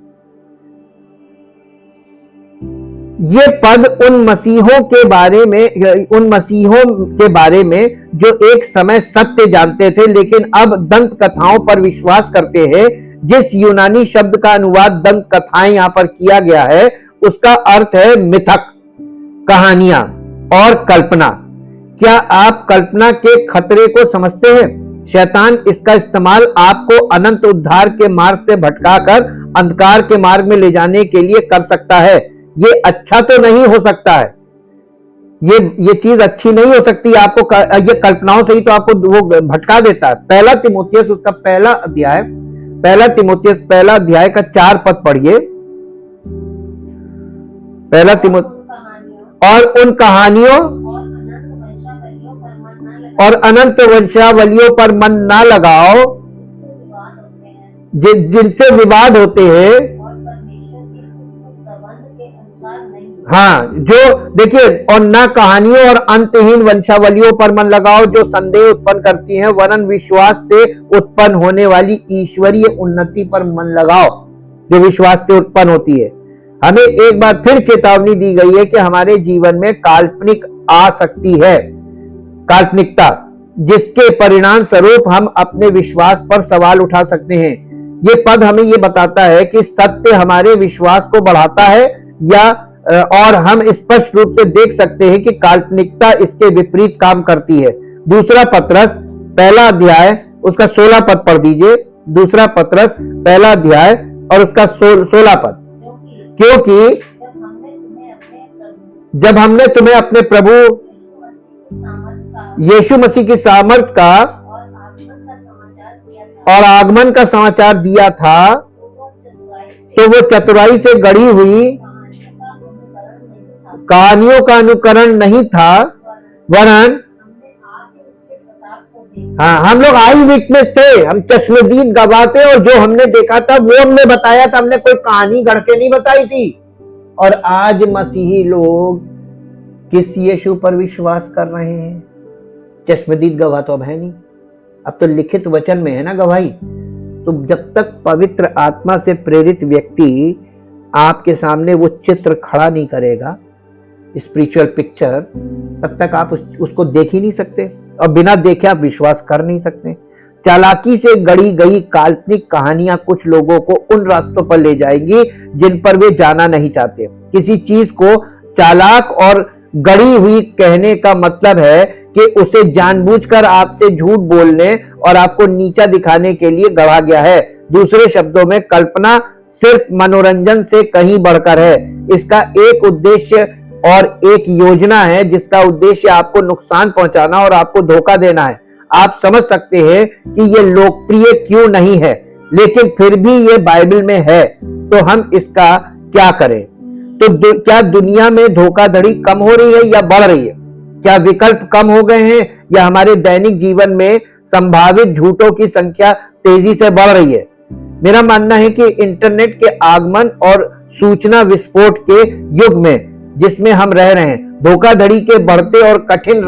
ये पद उन मसीहों के बारे में जो एक समय सत्य जानते थे लेकिन अब दंत कथाओं पर विश्वास करते हैं। जिस यूनानी शब्द का अनुवाद दंत कथाएं यहां पर किया गया है, उसका अर्थ है मिथक, कहानियां और कल्पना। क्या आप कल्पना के खतरे को समझते हैं? शैतान इसका इस्तेमाल आपको अनंत उद्धार के मार्ग से भटकाकर अंधकार के मार्ग में ले जाने के लिए कर सकता है। ये अच्छा तो नहीं हो सकता है, ये चीज अच्छी नहीं हो सकती आपको। ये कल्पनाओं से ही तो आपको वो भटका देता है। पहला तीमुथियुस उसका पहला अध्याय का 4 पद पढ़िए। पहला तीमुथियुस, और उन कहानियों और अनंत वंशावलियों पर मन ना लगाओ जिनसे विवाद होते हैं। हाँ, जो देखिए, और ना कहानियों और अंतहीन वंशावलियों पर मन लगाओ जो संदेह उत्पन्न करती हैं, वरन विश्वास से उत्पन्न होने वाली ईश्वरीय उन्नति पर मन लगाओ जो विश्वास से उत्पन्न होती है। हमें एक बार फिर चेतावनी दी गई है कि हमारे जीवन में काल्पनिक आ सकती है, काल्पनिकता, जिसके परिणाम स्वरूप हम अपने विश्वास पर सवाल उठा सकते हैं। ये पद हमें ये बताता है कि सत्य हमारे विश्वास को बढ़ाता है या और हम स्पष्ट रूप से देख सकते हैं कि काल्पनिकता इसके विपरीत काम करती है। दूसरा पत्रस पहला अध्याय उसका 16 पद पढ़ दीजिए। दूसरा पत्रस पहला अध्याय और उसका 16 पद। क्योंकि जब हमने तुम्हें अपने प्रभु यीशु मसीह की सामर्थ का और आगमन का समाचार दिया था, तो वो चतुराई से गढ़ी हुई कहानियों का अनुकरण नहीं था, वरन हाँ, हम लोग आई विटनेस थे, हम चश्मदीद गवाह थे, और जो हमने देखा था वो हमने बताया था, हमने कोई कहानी गढ़ के नहीं बताई थी। और आज मसीही लोग किस यीशु पर विश्वास कर रहे हैं? चश्मदीद गवाह तो अब है नहीं, अब तो लिखित वचन में है ना गवाही। तो जब तक पवित्र आत्मा से प्रेरित व्यक्ति आपके सामने वो चित्र खड़ा नहीं करेगा, स्पिरिचुअल पिक्चर, तब तक आप उसको देख ही नहीं सकते, और बिना देखे आप विश्वास कर नहीं सकते। चालाकी से गढ़ी गई काल्पनिक कहानियां कुछ लोगों को उन रास्तों पर ले जाएंगी जिन पर वे जाना नहीं चाहते। किसी चीज को चालाक और गढ़ी हुई कहने का मतलब है कि उसे जानबूझकर आपसे झूठ बोलने और आपको नीचा दिखाने के लिए गढ़ा गया है। दूसरे शब्दों में, कल्पना सिर्फ मनोरंजन से कहीं बढ़कर है। इसका एक उद्देश्य और एक योजना है, जिसका उद्देश्य आपको नुकसान पहुंचाना और आपको धोखा देना है। आप समझ सकते हैं कि ये लोकप्रिय क्यों नहीं है, लेकिन फिर भी ये बाइबल में है, तो हम इसका क्या करें? तो क्या दुनिया में धोखाधड़ी कम हो रही है या बढ़ रही है? क्या विकल्प कम हो गए हैं, या हमारे दैनिक जीवन में संभावित झूठों की संख्या तेजी से बढ़ रही है? मेरा मानना है कि इंटरनेट के आगमन और सूचना विस्फोट के युग में जिसमें हम रह रहे हैं, धोखाधड़ी के बढ़ते और कठिन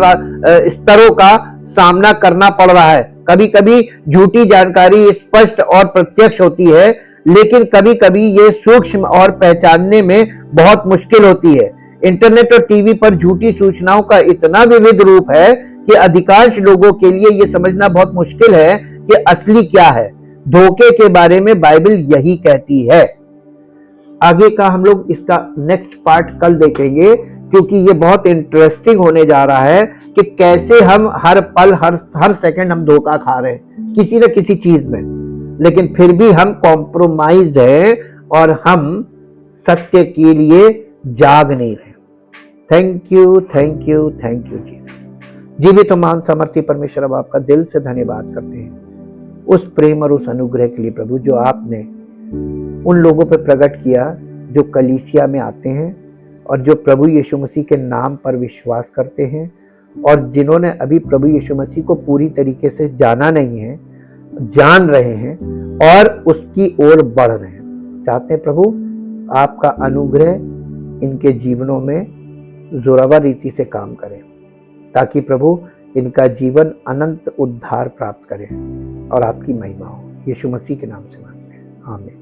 स्तरों का सामना करना पड़ रहा है। कभी कभी झूठी जानकारी स्पष्ट और प्रत्यक्ष होती है, लेकिन कभी कभी ये सूक्ष्म और पहचानने में बहुत मुश्किल होती है। इंटरनेट और टीवी पर झूठी सूचनाओं का इतना विविध रूप है कि अधिकांश लोगों के लिए ये समझना बहुत मुश्किल है कि असली क्या है। धोखे के बारे में बाइबल यही कहती है। आगे का हम लोग इसका नेक्स्ट पार्ट कल देखेंगे, क्योंकि ये बहुत इंटरेस्टिंग होने जा रहा है कि कैसे हम हर पल हर सेकंड हम धोखा खा रहे हैं किसी न किसी चीज में, लेकिन फिर भी हम कॉम्प्रोमाइज्ड हैं और हम सत्य के लिए जाग नहीं रहे। Thank you, thank you, thank you Jesus. जीवित मान सामर्थी परमेश्वर, अब आपका दिल से धन्यवाद करते हैं उस प्रेम और उस अनुग्रह के लिए प्रभु, जो आपने उन लोगों पर प्रकट किया जो कलीसिया में आते हैं और जो प्रभु यीशु मसीह के नाम पर विश्वास करते हैं, और जिन्होंने अभी प्रभु यीशु मसीह को पूरी तरीके से जाना नहीं है, जान रहे हैं और उसकी ओर बढ़ रहे हैं। चाहते हैं प्रभु आपका अनुग्रह इनके जीवनों में जोरावर रीति से काम करे, ताकि प्रभु इनका जीवन अनंत उद्धार प्राप्त करे और आपकी महिमा हो। यीशु मसीह के नाम से मांगते हैं, आमीन।